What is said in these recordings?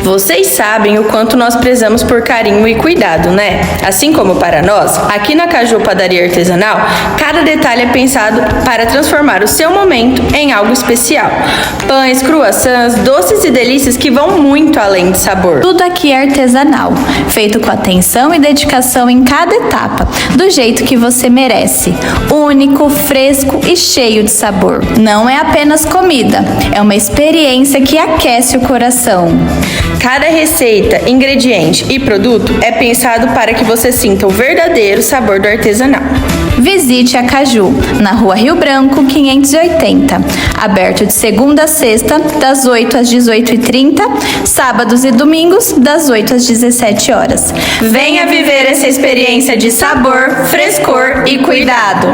Vocês sabem o quanto nós prezamos por carinho e cuidado, né? Assim como para nós, aqui na Caju Padaria Artesanal, cada detalhe é pensado para transformar o seu momento em algo especial. Pães, croissants, doces e delícias que vão muito além de sabor. Tudo aqui é artesanal, feito com atenção e dedicação em cada etapa, do jeito que você merece. Único, fresco e cheio de sabor. Não é apenas comida, é uma experiência que aquece o coração. Cada receita, ingrediente e produto é pensado para que você sinta o verdadeiro sabor do artesanal. Visite a Caju, na Rua Rio Branco, 580. Aberto de segunda a sexta, das 8 às 18h30, sábados e domingos, das 8 às 17 horas. Venha viver essa experiência de sabor, frescor e cuidado.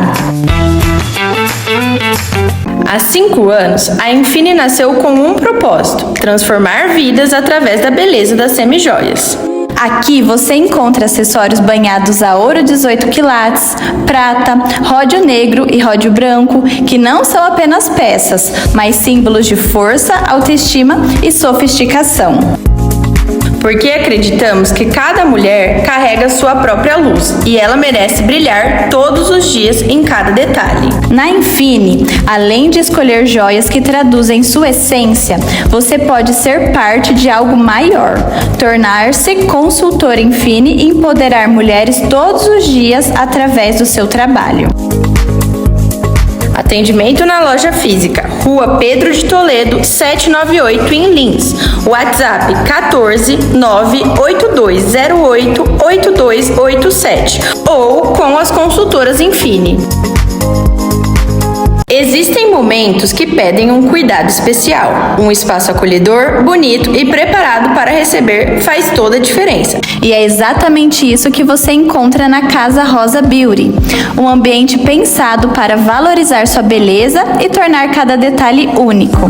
Há 5 anos, a Infine nasceu com um propósito: transformar vidas através da beleza das semijoias. Aqui você encontra acessórios banhados a ouro 18 quilates, prata, ródio negro e ródio branco, que não são apenas peças, mas símbolos de força, autoestima e sofisticação. Porque acreditamos que cada mulher carrega sua própria luz e ela merece brilhar todos os dias em cada detalhe. Na Infine, além de escolher joias que traduzem sua essência, você pode ser parte de algo maior, tornar-se consultor Infine e empoderar mulheres todos os dias através do seu trabalho. Atendimento na loja física, Rua Pedro de Toledo, 798, em Lins. WhatsApp 14 98208 8287 ou com as consultoras Infine. Existem momentos que pedem um cuidado especial. Um espaço acolhedor, bonito e preparado para receber faz toda a diferença. E é exatamente isso que você encontra na Casa Rosa Beauty. Um ambiente pensado para valorizar sua beleza e tornar cada detalhe único.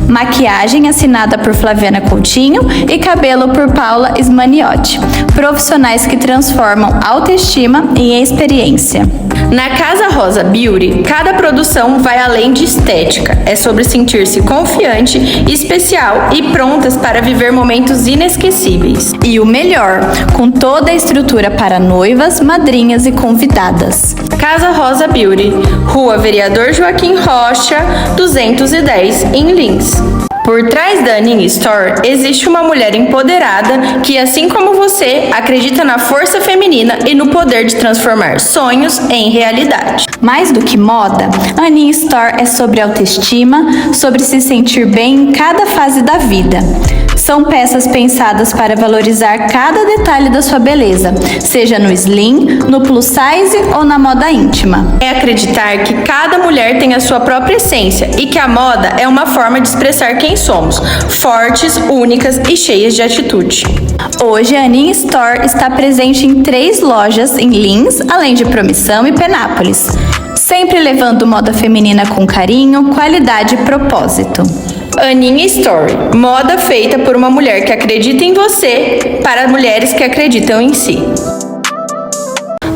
Maquiagem assinada por Flaviana Coutinho e cabelo por Paula Smaniotti. Profissionais que transformam autoestima em experiência. Na Casa Rosa Beauty, cada produção vai além de estética. É sobre sentir-se confiante, especial e prontas para viver momentos inesquecíveis. E o melhor, com toda a estrutura para noivas, madrinhas e convidadas. Casa Rosa Beauty, Rua Vereador Joaquim Rocha, 210, em Lins. Por trás da Aninha Store existe uma mulher empoderada que, assim como você, acredita na força feminina e no poder de transformar sonhos em realidade. Mais do que moda, Aninha Store é sobre autoestima, sobre se sentir bem em cada fase da vida. São peças pensadas para valorizar cada detalhe da sua beleza, seja no slim, no plus size ou na moda íntima. É acreditar que cada mulher tem a sua própria essência e que a moda é uma forma de expressar quem somos, fortes, únicas e cheias de atitude. Hoje, a Aninha Store está presente em 3 lojas em Lins, além de Promissão e Penápolis, sempre levando moda feminina com carinho, qualidade e propósito. Aninha Store, moda feita por uma mulher que acredita em você, para mulheres que acreditam em si.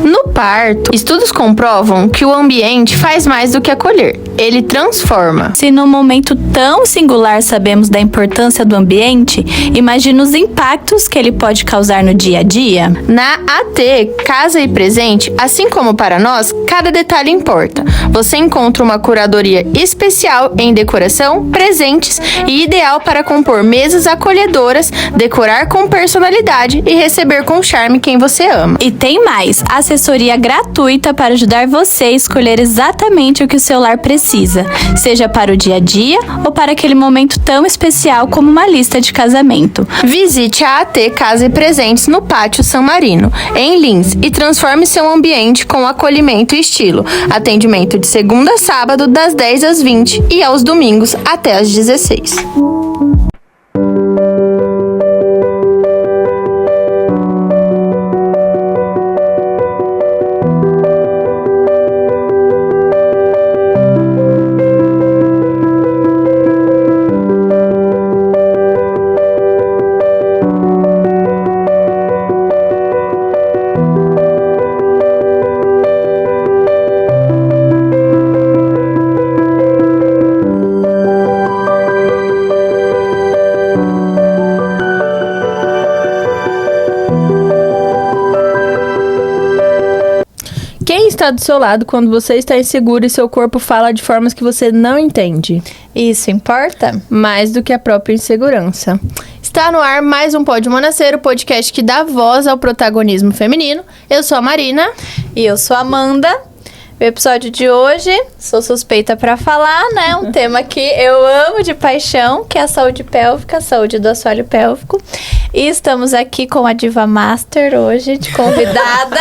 No parto, estudos comprovam que o ambiente faz mais do que acolher, ele transforma. Se num momento tão singular sabemos da importância do ambiente, imagina os impactos que ele pode causar no dia a dia. Na AT Casa e Presente, assim como para nós, cada detalhe importa. Você encontra uma curadoria especial em decoração, presentes e ideal para compor mesas acolhedoras, decorar com personalidade e receber com charme quem você ama. E tem mais, assessoria gratuita para ajudar você a escolher exatamente o que o seu lar precisa, seja para o dia a dia ou para aquele momento tão especial como uma lista de casamento. Visite a AT Casa e Presentes no Pátio San Marino, em Lins, e transforme seu ambiente com acolhimento e estilo. Atendimento de segunda a sábado, das 10 às 20 e aos domingos até às 16. está do seu lado quando você está inseguro e seu corpo fala de formas que você não entende. Isso importa? Mais do que a própria insegurança. Está no ar mais um Pode Uma Nascer, o podcast que dá voz ao protagonismo feminino. Eu sou a Marina. E eu sou a Amanda. O episódio de hoje, sou suspeita pra falar, né? Um tema que eu amo de paixão, que é a saúde pélvica, a saúde do assoalho pélvico. E estamos aqui com a Diva Master hoje, de convidada.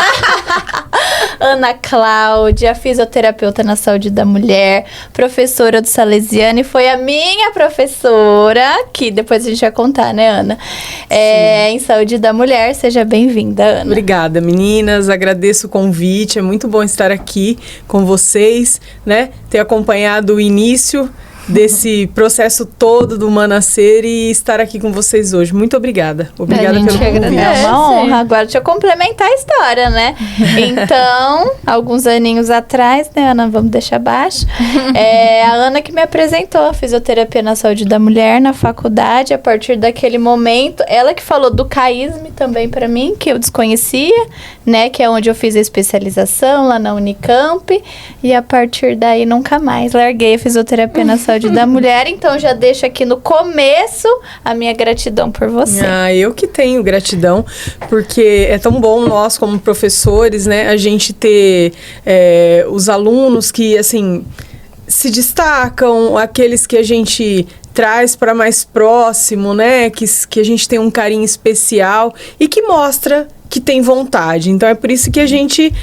Ana Cláudia, fisioterapeuta na saúde da mulher, professora do Salesiano e foi a minha professora, que depois a gente vai contar, né, Ana? Em saúde da mulher. Seja bem-vinda, Ana. Obrigada, meninas. Agradeço o convite. É muito bom estar aqui com vocês, né? Ter acompanhado o início desse processo todo do Uma Nascer e estar aqui com vocês hoje. Muito obrigada. Obrigada pelo convite. É uma honra. Agora, deixa eu complementar a história, né? Então, alguns aninhos atrás, né, Ana? Vamos deixar abaixo. A Ana que me apresentou a fisioterapia na saúde da mulher na faculdade. A partir daquele momento, ela que falou do CAISM também pra mim, que eu desconhecia, né? Que é onde eu fiz a especialização lá na Unicamp. E a partir daí, nunca mais larguei a fisioterapia na saúde da mulher, então já deixo aqui no começo a minha gratidão por você. Eu que tenho gratidão, porque é tão bom nós como professores, né, a gente ter os alunos que, assim, se destacam, aqueles que a gente traz para mais próximo, né, que a gente tem um carinho especial e que mostra que tem vontade. Então é por isso que a gente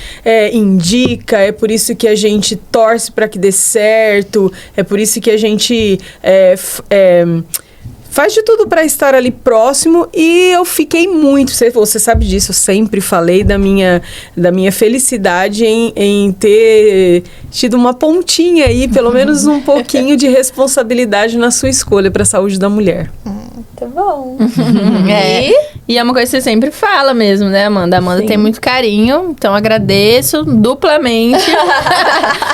indica, é por isso que a gente torce para que dê certo, é por isso que a gente faz de tudo para estar ali próximo. E eu fiquei muito, você sabe disso, eu sempre falei da minha felicidade em ter tido uma pontinha aí, pelo menos um pouquinho de responsabilidade na sua escolha para a saúde da mulher. Muito bom. E é uma coisa que você sempre fala mesmo, né, Amanda? A Amanda tem muito carinho, então agradeço duplamente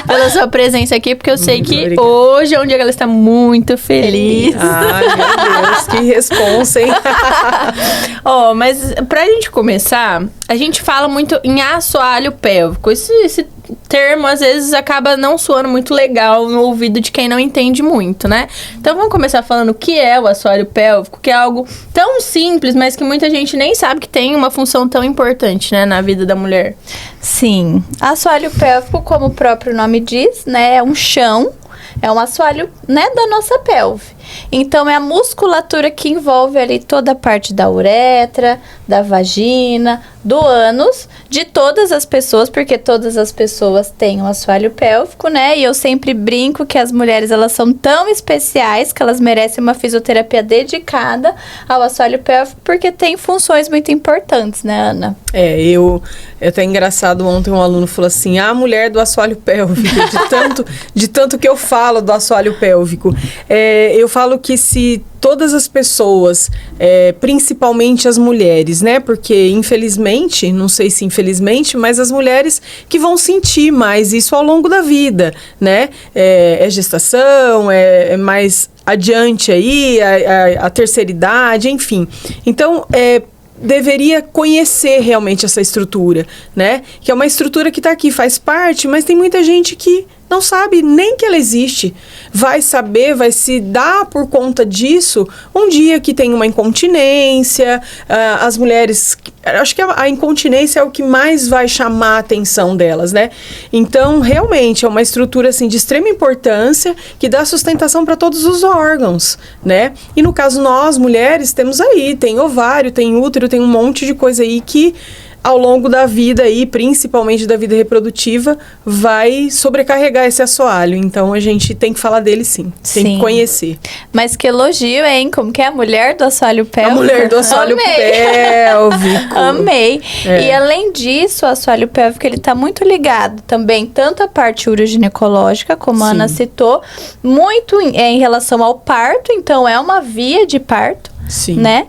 pela sua presença aqui, porque eu sei que obrigada. Hoje é um dia que ela está muito feliz. Ai, meu Deus, que responsa, hein? Mas pra gente começar, a gente fala muito em assoalho pélvico. Esse termo, às vezes, acaba não soando muito legal no ouvido de quem não entende muito, né? Então, vamos começar falando o que é o assoalho pélvico, que é algo tão simples, mas que muita gente nem sabe que tem uma função tão importante, né, na vida da mulher. Sim. Assoalho pélvico, como o próprio nome diz, né, é um chão, é um assoalho, né, da nossa pelve. Então, é a musculatura que envolve ali toda a parte da uretra, da vagina, do ânus, de todas as pessoas, porque todas as pessoas têm um assoalho pélvico, né? E eu sempre brinco que as mulheres, elas são tão especiais que elas merecem uma fisioterapia dedicada ao assoalho pélvico, porque tem funções muito importantes, né, Ana? É até engraçado, ontem um aluno falou assim, a mulher do assoalho pélvico, de tanto que eu falo do assoalho pélvico. Eu falo que se todas as pessoas, principalmente as mulheres, né? Porque infelizmente, não sei se infelizmente, mas as mulheres que vão sentir mais isso ao longo da vida, né? Gestação, é mais adiante aí, a terceira idade, enfim. Então, deveria conhecer realmente essa estrutura, né? Que é uma estrutura que está aqui, faz parte, mas tem muita gente que não sabe nem que ela existe. Vai saber, vai se dar por conta disso um dia que tem uma incontinência. As mulheres, acho que a incontinência é o que mais vai chamar a atenção delas, né? Então, realmente, é uma estrutura assim, de extrema importância que dá sustentação para todos os órgãos, né? E no caso, nós, mulheres, temos aí, tem ovário, tem útero, tem um monte de coisa aí que ao longo da vida aí, principalmente da vida reprodutiva, vai sobrecarregar esse assoalho. Então, a gente tem que falar dele sim. Tem que conhecer. Mas que elogio, hein? Como que é a mulher do assoalho pélvico? A mulher do assoalho pélvico. Amei. E além disso, o assoalho pélvico, ele tá muito ligado também, tanto a parte uroginecológica, como a Ana citou, muito em relação ao parto. Então, é uma via de parto, né?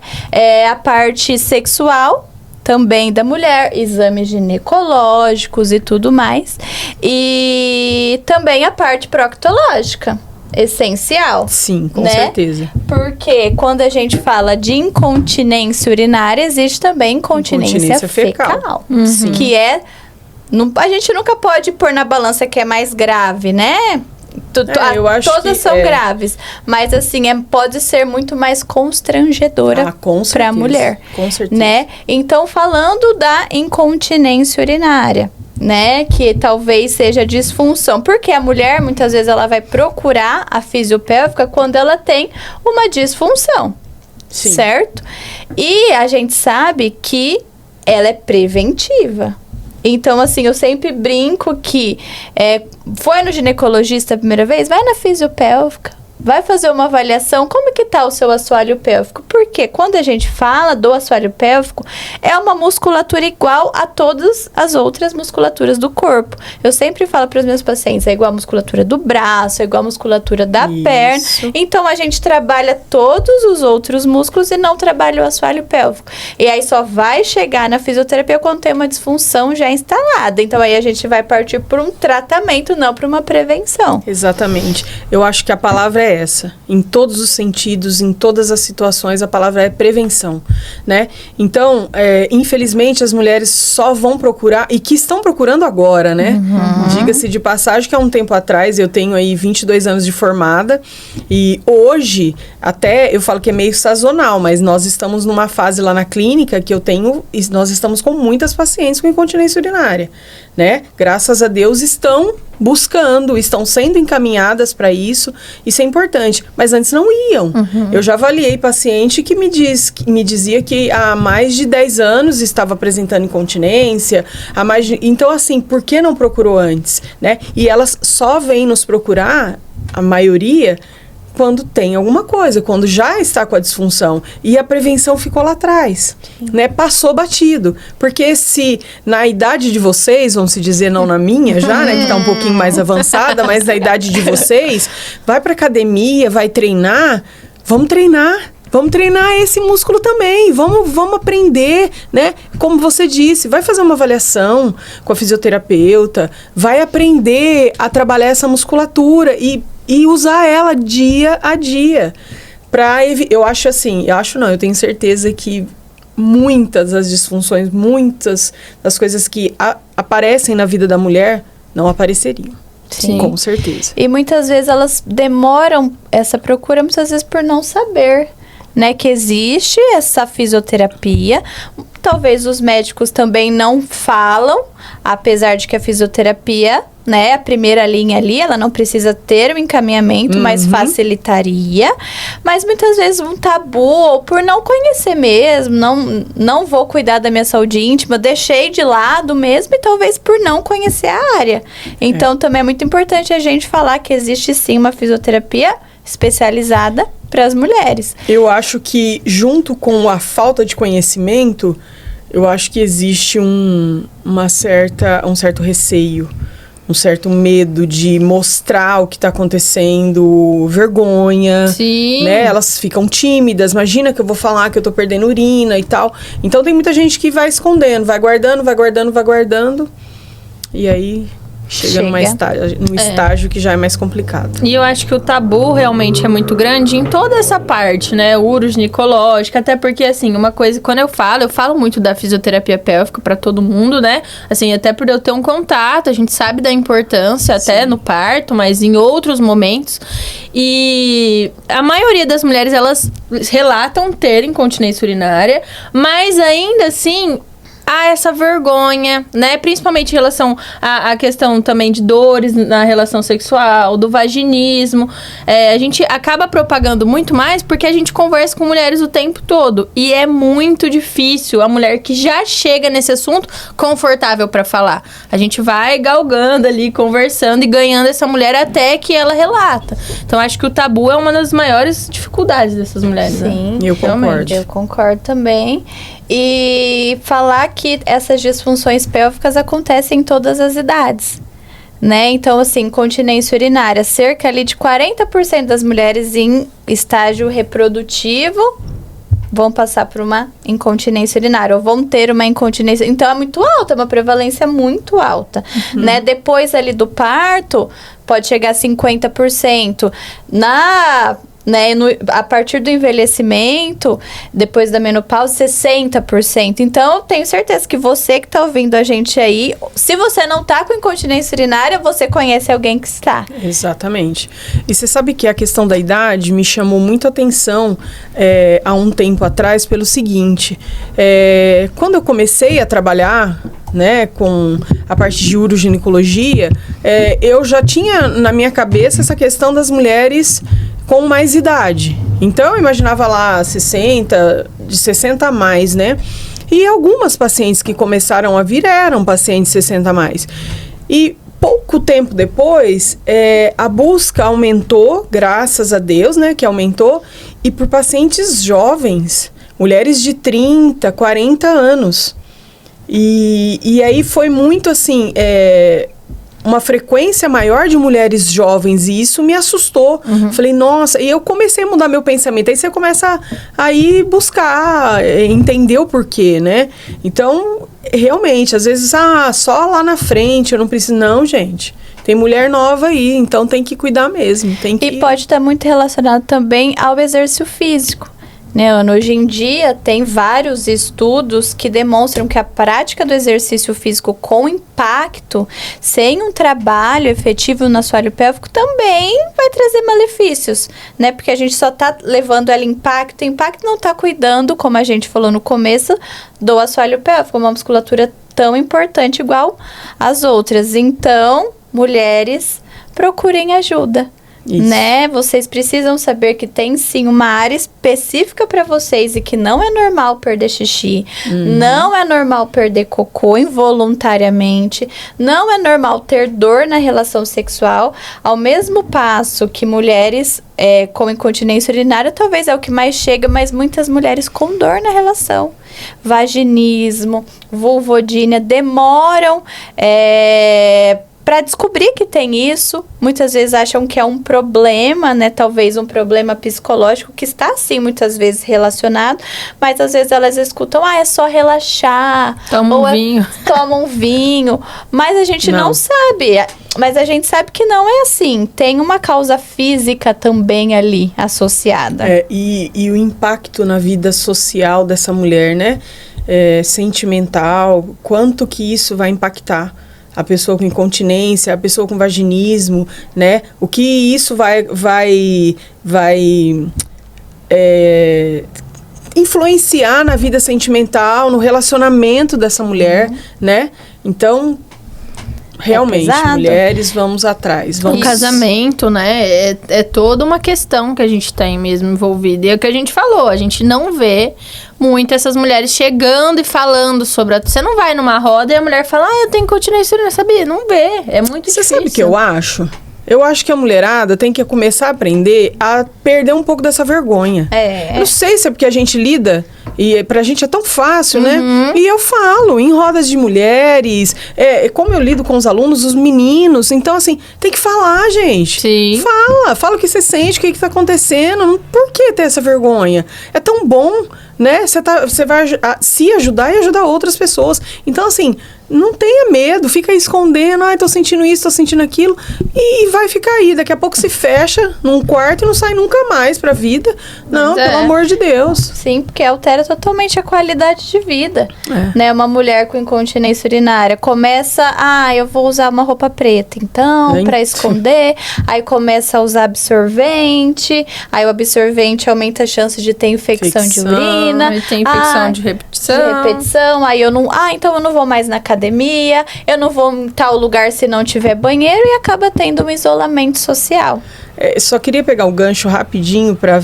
A parte sexual também da mulher, exames ginecológicos e tudo mais. E também a parte proctológica. Essencial. Sim, com certeza. Porque quando a gente fala de incontinência urinária, existe também incontinência fecal. Sim. Que é A gente nunca pode pôr na balança que é mais grave, né? Eu acho todas que são graves, mas assim, pode ser muito mais constrangedora para a mulher. Com certeza. Né? Então, falando da incontinência urinária, né, que talvez seja disfunção, porque a mulher, muitas vezes, ela vai procurar a fisiopélvica quando ela tem uma disfunção, Sim. certo? E a gente sabe que ela é preventiva. Então, assim, eu sempre brinco que foi no ginecologista a primeira vez, vai na fisiopélvica, vai fazer uma avaliação, como que tá o seu assoalho pélvico? Porque quando a gente fala do assoalho pélvico, é uma musculatura igual a todas as outras musculaturas do corpo. Eu sempre falo para os meus pacientes, é igual a musculatura do braço, é igual a musculatura da perna. Então, a gente trabalha todos os outros músculos e não trabalha o assoalho pélvico. E aí, só vai chegar na fisioterapia quando tem uma disfunção já instalada. Então, aí a gente vai partir por um tratamento, não por uma prevenção. Exatamente. Eu acho que a palavra é essa. Em todos os sentidos, em todas as situações, a palavra é prevenção, né? Então, infelizmente, as mulheres só vão procurar, e que estão procurando agora, né? Diga-se de passagem que há um tempo atrás, eu tenho aí 22 anos de formada, e hoje, até eu falo que é meio sazonal, mas nós estamos numa fase lá na clínica que nós estamos com muitas pacientes com incontinência urinária, né? Graças a Deus estão sendo encaminhadas para isso é importante, mas antes não iam. Eu já avaliei paciente que me dizia que há mais de 10 anos estava apresentando incontinência, então assim, por que não procurou antes, né? E elas só vêm nos procurar, a maioria, quando tem alguma coisa, quando já está com a disfunção. E a prevenção ficou lá atrás, né? Passou batido. Porque se na idade de vocês, vamos se dizer, não na minha já, né? Que está um pouquinho mais avançada, mas na idade de vocês, vai para academia, vai treinar, vamos treinar esse músculo também, vamos aprender, né? Como você disse, vai fazer uma avaliação com a fisioterapeuta, vai aprender a trabalhar essa musculatura e usar ela dia a dia. Eu tenho certeza que muitas das disfunções, muitas das coisas que aparecem na vida da mulher não apareceriam. Sim. Com certeza. E muitas vezes elas demoram essa procura, muitas vezes por não saber, né, que existe essa fisioterapia. Talvez os médicos também não falam, apesar de que a fisioterapia, né, a primeira linha ali, ela não precisa ter um encaminhamento, mas facilitaria. Mas muitas vezes um tabu, ou por não conhecer mesmo, não vou cuidar da minha saúde íntima, deixei de lado mesmo, e talvez por não conhecer a área. Então, também é muito importante a gente falar que existe sim uma fisioterapia especializada para as mulheres. Eu acho que junto com a falta de conhecimento, eu acho que existe um certo receio, um certo medo de mostrar o que está acontecendo, vergonha. Sim. Né? Elas ficam tímidas, imagina que eu vou falar que eu tô perdendo urina e tal. Então tem muita gente que vai escondendo, vai guardando, e aí chega num estágio que já é mais complicado. E eu acho que o tabu realmente é muito grande em toda essa parte, né? Uroginecológica, até porque, assim, uma coisa, quando eu falo muito da fisioterapia pélvica pra todo mundo, né? Assim, até por eu ter um contato, a gente sabe da importância até no parto, mas em outros momentos. E a maioria das mulheres, elas relatam ter incontinência urinária, mas ainda assim há essa vergonha, né? Principalmente em relação à questão também de dores na relação sexual, do vaginismo. A gente acaba propagando muito mais porque a gente conversa com mulheres o tempo todo. E é muito difícil a mulher que já chega nesse assunto confortável para falar. A gente vai galgando ali, conversando e ganhando essa mulher até que ela relata. Então, acho que o tabu é uma das maiores dificuldades dessas mulheres. Sim, né? Eu concordo. Eu concordo também. E falar que essas disfunções pélvicas acontecem em todas as idades, né? Então, assim, incontinência urinária, cerca ali de 40% das mulheres em estágio reprodutivo vão passar por uma incontinência urinária, ou vão ter uma incontinência. Então, é muito alta, é uma prevalência muito alta, né? Depois ali do parto, pode chegar a 50%. né? A partir do envelhecimento, depois da menopausa, 60%. Então, eu tenho certeza que você que tá ouvindo a gente aí, se você não tá com incontinência urinária, você conhece alguém que está. Exatamente. E você sabe que a questão da idade me chamou muito a atenção há um tempo atrás pelo seguinte, quando eu comecei a trabalhar, né, com a parte de uroginecologia, eu já tinha na minha cabeça essa questão das mulheres com mais idade. Então, eu imaginava lá de 60 a mais, né? E algumas pacientes que começaram a vir eram pacientes 60 a mais. E pouco tempo depois, a busca aumentou, graças a Deus, né, que aumentou, e por pacientes jovens, mulheres de 30, 40 anos. E aí foi muito assim, uma frequência maior de mulheres jovens, e isso me assustou. Falei, nossa, e eu comecei a mudar meu pensamento. Aí você começa a ir buscar, entender o porquê, né? Então, realmente, às vezes, só lá na frente, eu não preciso. Não, gente. Tem mulher nova aí, então tem que cuidar mesmo. E pode estar muito relacionado também ao exercício físico. Né, Ana? Hoje em dia tem vários estudos que demonstram que a prática do exercício físico com impacto, sem um trabalho efetivo no assoalho pélvico, também vai trazer malefícios, né? Porque a gente só tá levando ela impacto, o impacto não tá cuidando, como a gente falou no começo, do assoalho pélvico, uma musculatura tão importante igual as outras. Então, mulheres, procurem ajuda. Isso. Né? Vocês precisam saber que tem sim uma área específica para vocês e que não é normal perder xixi, não é normal perder cocô involuntariamente, não é normal ter dor na relação sexual, ao mesmo passo que mulheres com incontinência urinária talvez é o que mais chega, mas muitas mulheres com dor na relação, vaginismo, vulvodínia, demoram para descobrir que tem isso. Muitas vezes acham que é um problema, né? Talvez um problema psicológico que está, sim, muitas vezes relacionado. Mas, às vezes, elas escutam, é só relaxar. Toma um vinho. Toma um vinho. Mas a gente não sabe. Mas a gente sabe que não é assim. Tem uma causa física também ali associada. E o impacto na vida social dessa mulher, né? Sentimental. Quanto que isso vai impactar? A pessoa com incontinência, a pessoa com vaginismo, né? O que isso vai influenciar na vida sentimental, no relacionamento dessa mulher, né? Então, realmente, mulheres, vamos atrás. O casamento, né? É toda uma questão que a gente tem mesmo envolvida. E é o que a gente falou, a gente não vê muito essas mulheres chegando e falando sobre... Você não vai numa roda e a mulher fala, eu tenho incontinência urinária, sabia? Não vê, é muito difícil. Você sabe o que eu acho? Eu acho que a mulherada tem que começar a aprender a perder um pouco dessa vergonha. Não sei se é porque a gente lida, e pra gente é tão fácil, né? E eu falo em rodas de mulheres, como eu lido com os alunos, os meninos. Então, assim, tem que falar, gente. Sim. Fala o que você sente, o que tá acontecendo. Por que ter essa vergonha? É tão bom, né? Você vai se ajudar e ajudar outras pessoas. Então, assim, não tenha medo, fica aí escondendo, tô sentindo isso, tô sentindo aquilo, e vai ficar aí, daqui a pouco se fecha num quarto e não sai nunca mais pra vida. Não, pelo amor de Deus. Sim, porque altera totalmente a qualidade de vida, né? Uma mulher com incontinência urinária começa, eu vou usar uma roupa preta, então, pra esconder, aí começa a usar absorvente, aí o absorvente aumenta a chance de ter infecção de urina. Aí tem infecção de repetição. Aí eu não, então eu não vou mais na academia, eu não vou em tal lugar se não tiver banheiro, e acaba tendo um isolamento social. Só queria pegar o gancho rapidinho para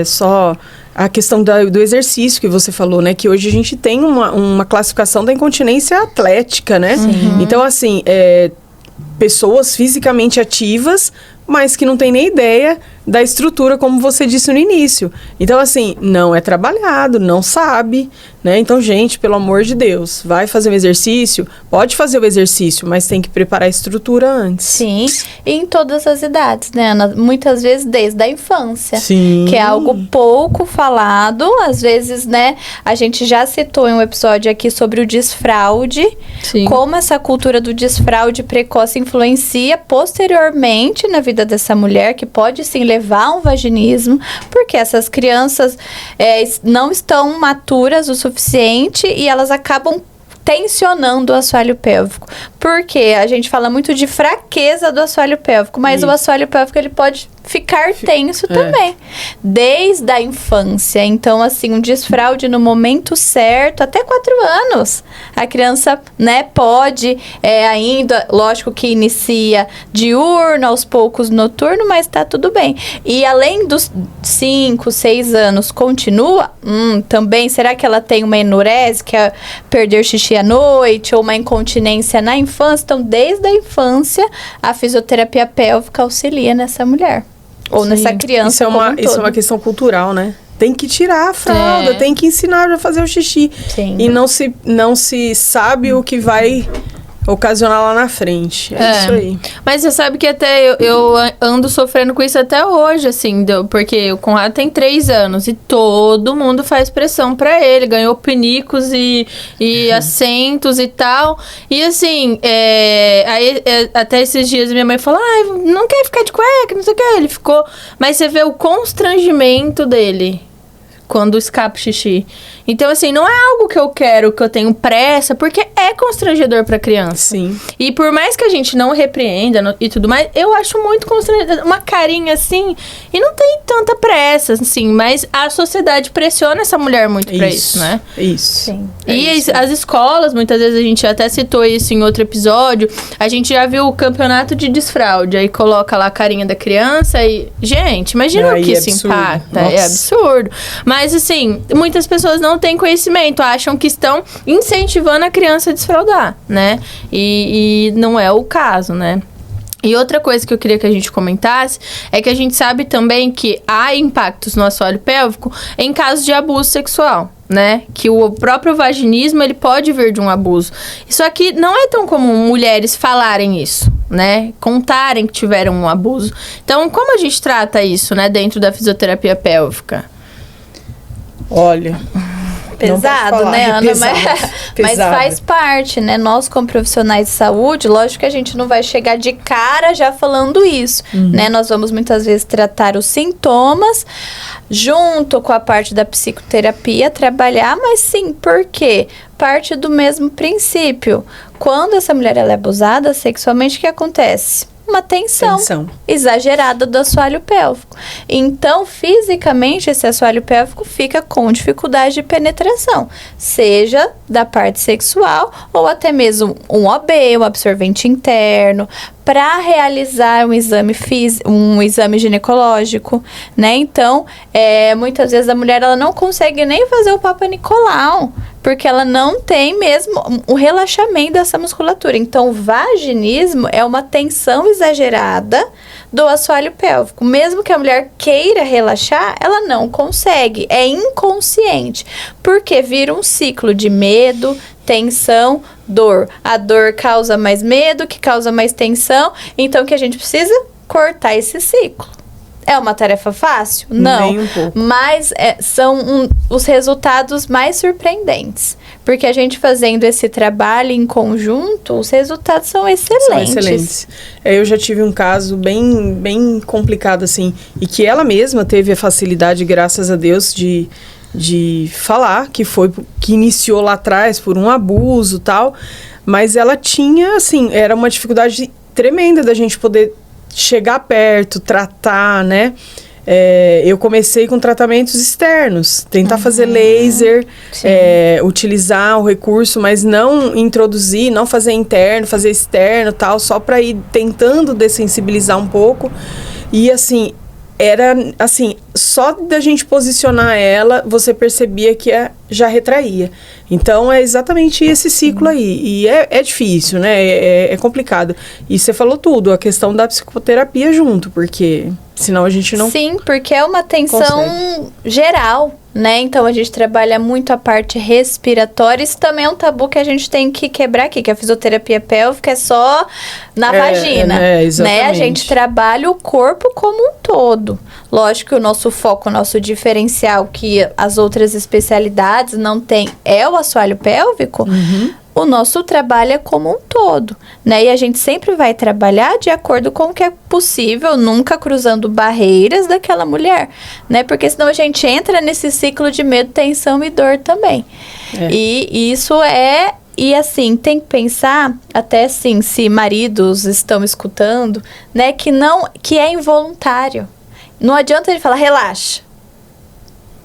só a questão do exercício que você falou, né? Que hoje a gente tem uma classificação da incontinência atlética, né? Então, assim, pessoas fisicamente ativas, mas que não tem nem ideia da estrutura, como você disse no início. Então, assim, não é trabalhado, não sabe, né? Então, gente, pelo amor de Deus, vai fazer um exercício? Pode fazer o exercício, mas tem que preparar a estrutura antes. Sim, e em todas as idades, né, Ana? Muitas vezes desde a infância. Sim. Que é algo pouco falado, às vezes, né? A gente já citou em um episódio aqui sobre o desfraude. Sim. Como essa cultura do desfraude precoce influencia posteriormente na vida dessa mulher, que pode sim levar levar a um vaginismo, porque essas crianças não estão maturas o suficiente e elas acabam tensionando o assoalho pélvico. Porque a gente fala muito de fraqueza do assoalho pélvico, mas o assoalho pélvico ele pode ficar tenso também, desde a infância. Então, assim, um desfraude no momento certo, até 4 anos, a criança, né, pode ainda, lógico que inicia diurno, aos poucos noturno, mas tá tudo bem. E além dos 5, 6 anos, continua, também, será que ela tem uma enurese, que é perder xixi à noite, ou uma incontinência na infância? Então, desde a infância, a fisioterapia pélvica auxilia nessa mulher. Ou nessa criança. Isso é uma questão cultural, né? Tem que tirar a fralda, tem que ensinar a fazer o xixi. Sim. E não se sabe o que vai ocasionar lá na frente. É isso aí. Mas você sabe que até eu ando sofrendo com isso até hoje, assim, porque o Conrado tem 3 anos e todo mundo faz pressão pra ele, ganhou pinicos e assentos e tal. E assim, até esses dias minha mãe falou, não quer ficar de cueca, não sei o que. Ele ficou, mas você vê o constrangimento dele quando escapa o xixi. Então, assim, não é algo que eu quero, que eu tenho pressa, porque é constrangedor pra criança. Sim. E por mais que a gente não repreenda e tudo mais, eu acho muito constrangedor. Uma carinha assim, e não tem tanta pressa, assim, mas a sociedade pressiona essa mulher muito pra isso, né? Isso. Sim. E as escolas, muitas vezes a gente até citou isso em outro episódio, a gente já viu o campeonato de desfraude, aí coloca lá a carinha da criança e... Gente, imagina o que isso impacta. Nossa. É absurdo. Mas, assim, muitas pessoas não têm conhecimento, acham que estão incentivando a criança a desfraudar, né? E não é o caso, né? E outra coisa que eu queria que a gente comentasse é que a gente sabe também que há impactos no assoalho pélvico em casos de abuso sexual, né? Que o próprio vaginismo, ele pode vir de um abuso. Isso aqui não é tão comum mulheres falarem isso, né? Contarem que tiveram um abuso. Então, como a gente trata isso, né? Dentro da fisioterapia pélvica? Olha... Pesado, né, Ana? Mas faz parte, né? Nós, como profissionais de saúde, lógico que a gente não vai chegar de cara já falando isso, né? Nós vamos muitas vezes tratar os sintomas junto com a parte da psicoterapia, trabalhar, mas sim, por quê? Parte do mesmo princípio. Quando essa mulher ela é abusada sexualmente, o que acontece? Uma tensão exagerada do assoalho pélvico. Então, fisicamente, esse assoalho pélvico fica com dificuldade de penetração, seja da parte sexual ou até mesmo um OB, um absorvente interno, para realizar um exame ginecológico, né? Então, muitas vezes a mulher ela não consegue nem fazer o Papa Nicolau, porque ela não tem mesmo o relaxamento dessa musculatura. Então, o vaginismo é uma tensão exagerada do assoalho pélvico. Mesmo que a mulher queira relaxar, ela não consegue, é inconsciente, porque vira um ciclo de medo, tensão, dor. A dor causa mais medo, que causa mais tensão. Então, o que a gente precisa? Cortar esse ciclo. É uma tarefa fácil? Não. Nem um pouco. Mas são os resultados mais surpreendentes. Porque a gente fazendo esse trabalho em conjunto, os resultados são excelentes. São excelentes. Eu já tive um caso bem, bem complicado, assim, e que ela mesma teve a facilidade, graças a Deus, de falar que iniciou lá atrás por um abuso e tal, mas ela tinha, assim, era uma dificuldade tremenda da gente poder chegar perto, tratar, né? Eu comecei com tratamentos externos, tentar fazer laser, utilizar o recurso, mas não introduzir, não fazer interno, fazer externo, tal, só para ir tentando dessensibilizar um pouco. E assim, era assim, só da gente posicionar ela, você percebia que já retraía. Então, é exatamente esse ciclo aí. E é difícil, né? É complicado. E você falou tudo, a questão da psicoterapia junto, porque senão a gente não... Sim, porque é uma tensão geral, né? Então, a gente trabalha muito a parte respiratória. Isso também é um tabu que a gente tem que quebrar aqui, que a fisioterapia pélvica é só na vagina, exatamente. né? A gente trabalha o corpo como um todo. Lógico que o nosso foco, o nosso diferencial, que as outras especialidades não têm, é o assoalho pélvico. o nosso trabalho é como um todo, né? E a gente sempre vai trabalhar de acordo com o que é possível, nunca cruzando barreiras daquela mulher, né? Porque senão a gente entra nesse ciclo de medo, tensão e dor também. E isso E assim, tem que pensar, até assim, se maridos estão escutando, né? Que é involuntário. Não adianta ele falar, relaxa.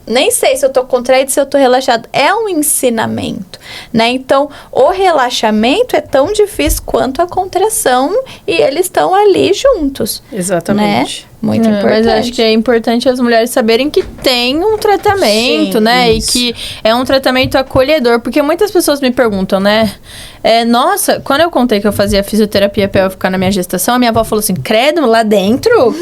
Nem sei se eu tô contraído, se eu tô relaxado. É um ensinamento, né? Então, o relaxamento é tão difícil quanto a contração e eles estão ali juntos. Exatamente. Né? Muito importante. Mas acho que é importante as mulheres saberem que tem um tratamento, né? Isso. E que é um tratamento acolhedor. Porque muitas pessoas me perguntam, né? Nossa, quando eu contei que eu fazia fisioterapia pélvica na minha gestação, a minha avó falou assim, credo, lá dentro?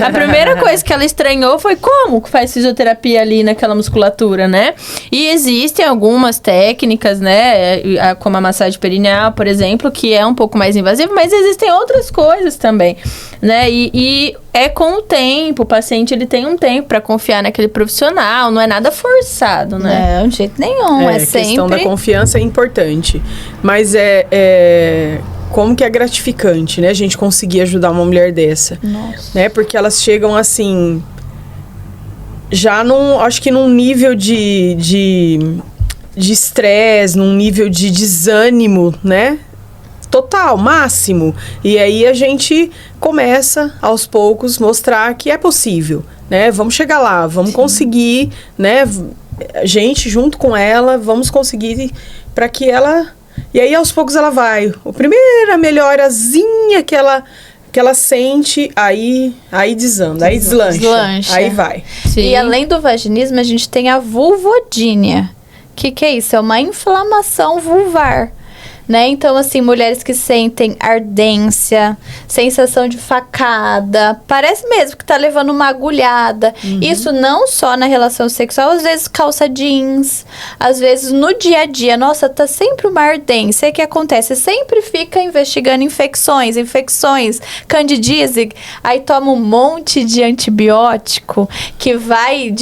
A primeira coisa que ela estranhou foi como que faz fisioterapia ali naquela musculatura, né? E existem algumas técnicas, né? Como a massagem perineal, por exemplo, que é um pouco mais invasiva, mas existem outras coisas também, né? E é com o tempo, o paciente ele tem um tempo para confiar naquele profissional, não é nada forçado, né? Não, de jeito nenhum, a questão da confiança é importante, mas como que é gratificante, né, a gente conseguir ajudar uma mulher dessa. Nossa. Né, porque elas chegam assim, já acho que num nível de estresse, num nível de desânimo, né, total, máximo. E aí a gente começa, aos poucos, mostrar que é possível, né? Vamos chegar lá, vamos conseguir, né? A gente, junto com ela, vamos conseguir para que ela... E aí, aos poucos, ela vai. A primeira melhorazinha que ela sente, aí desanda, aí deslancha. Aí vai. Sim. E além do vaginismo, a gente tem a vulvodínia. Que é isso? É uma inflamação vulvar. Né? Então, assim, mulheres que sentem ardência, sensação de facada, parece mesmo que tá levando uma agulhada. Isso não só na relação sexual, às vezes calça jeans, às vezes no dia a dia. Nossa, tá sempre uma ardência. O que acontece? Sempre fica investigando infecções, candidíase, aí toma um monte de antibiótico que vai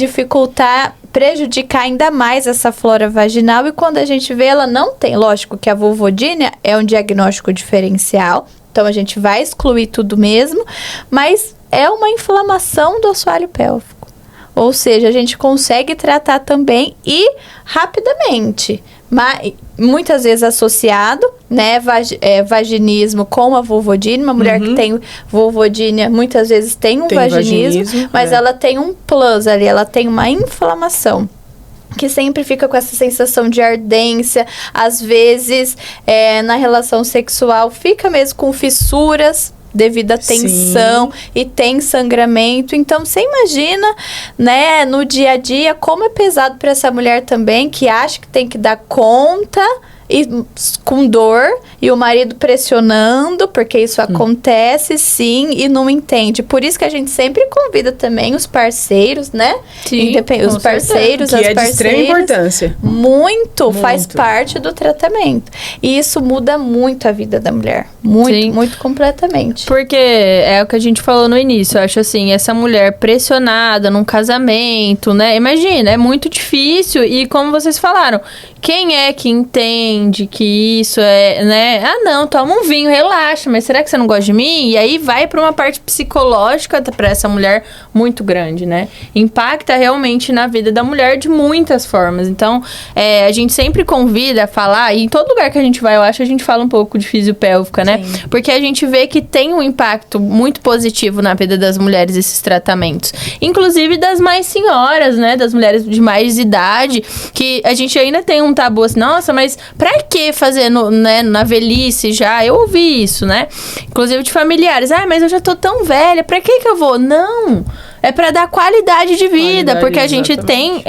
prejudicar ainda mais essa flora vaginal, e quando a gente vê, ela não tem. Lógico que a vulvodínia é um diagnóstico diferencial, então a gente vai excluir tudo mesmo, mas é uma inflamação do assoalho pélvico. Ou seja, a gente consegue tratar também e rapidamente, mas muitas vezes associado, né, vaginismo com a vulvodínia. Uma mulher que tem vulvodínia muitas vezes tem um vaginismo, mas ela tem um plus ali, ela tem uma inflamação que sempre fica com essa sensação de ardência, às vezes na relação sexual fica mesmo com fissuras devido à tensão. Sim. E tem sangramento. Então, você imagina, né, no dia a dia, como é pesado para essa mulher também, que acha que tem que dar conta e com dor, e o marido pressionando, porque isso acontece, sim, e não entende. Por isso que a gente sempre convida também os parceiros, né? Sim, os parceiros, as parceiras. Que é de extrema importância. Muito, faz parte do tratamento. E isso muda muito a vida da mulher. Muito, muito completamente. Porque é o que a gente falou no início. Eu acho assim, essa mulher pressionada num casamento, né? Imagina, é muito difícil. E como vocês falaram, quem é que entende que isso é, né? Ah, não, toma um vinho, relaxa, mas será que você não gosta de mim? E aí vai para uma parte psicológica para essa mulher muito grande, né? Impacta realmente na vida da mulher de muitas formas. Então, a gente sempre convida a falar, e em todo lugar que a gente vai, eu acho, a gente fala um pouco de fisiopélvica, né? Sim. Porque a gente vê que tem um impacto muito positivo na vida das mulheres esses tratamentos. Inclusive das mais senhoras, né? Das mulheres de mais idade, que a gente ainda tem um tabu assim, nossa, mas pra que fazer na velhice já? Eu ouvi isso, né? Inclusive de familiares. Ah, mas eu já tô tão velha, pra que eu vou? Não! É pra dar qualidade de vida, porque a gente tem,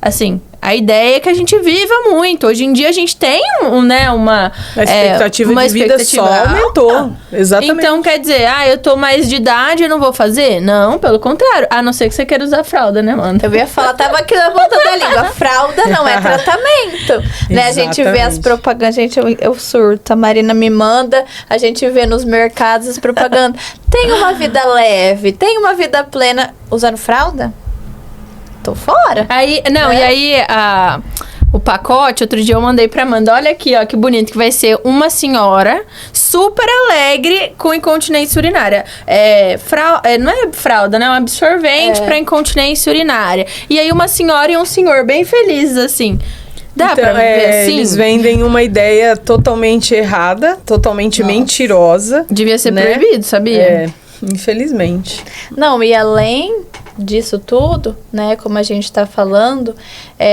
assim... A ideia é que a gente viva muito. Hoje em dia a gente tem, né, uma expectativa de vida só aumentou. Exatamente. Então, quer dizer, eu tô mais de idade, eu não vou fazer? Não, pelo contrário. A não ser que você queira usar fralda, né, mano? Eu ia falar, tava aqui na ponta da língua. Fralda não é tratamento. Né? A gente vê as propagandas, eu surto. A Marina me manda, a gente vê nos mercados as propagandas. Tem uma vida leve, tem uma vida plena. Usando fralda? Tô fora. Aí, não, e aí o pacote, outro dia eu mandei pra Amanda, olha aqui, ó, que bonito, que vai ser uma senhora super alegre com incontinência urinária. Não é fralda, né? É um absorvente pra incontinência urinária. E aí uma senhora e um senhor bem felizes, assim. Dá pra ver assim? Eles vendem uma ideia totalmente errada, totalmente mentirosa. Devia ser né? proibido, sabia? Infelizmente. Não, e além disso tudo, né, como a gente tá falando,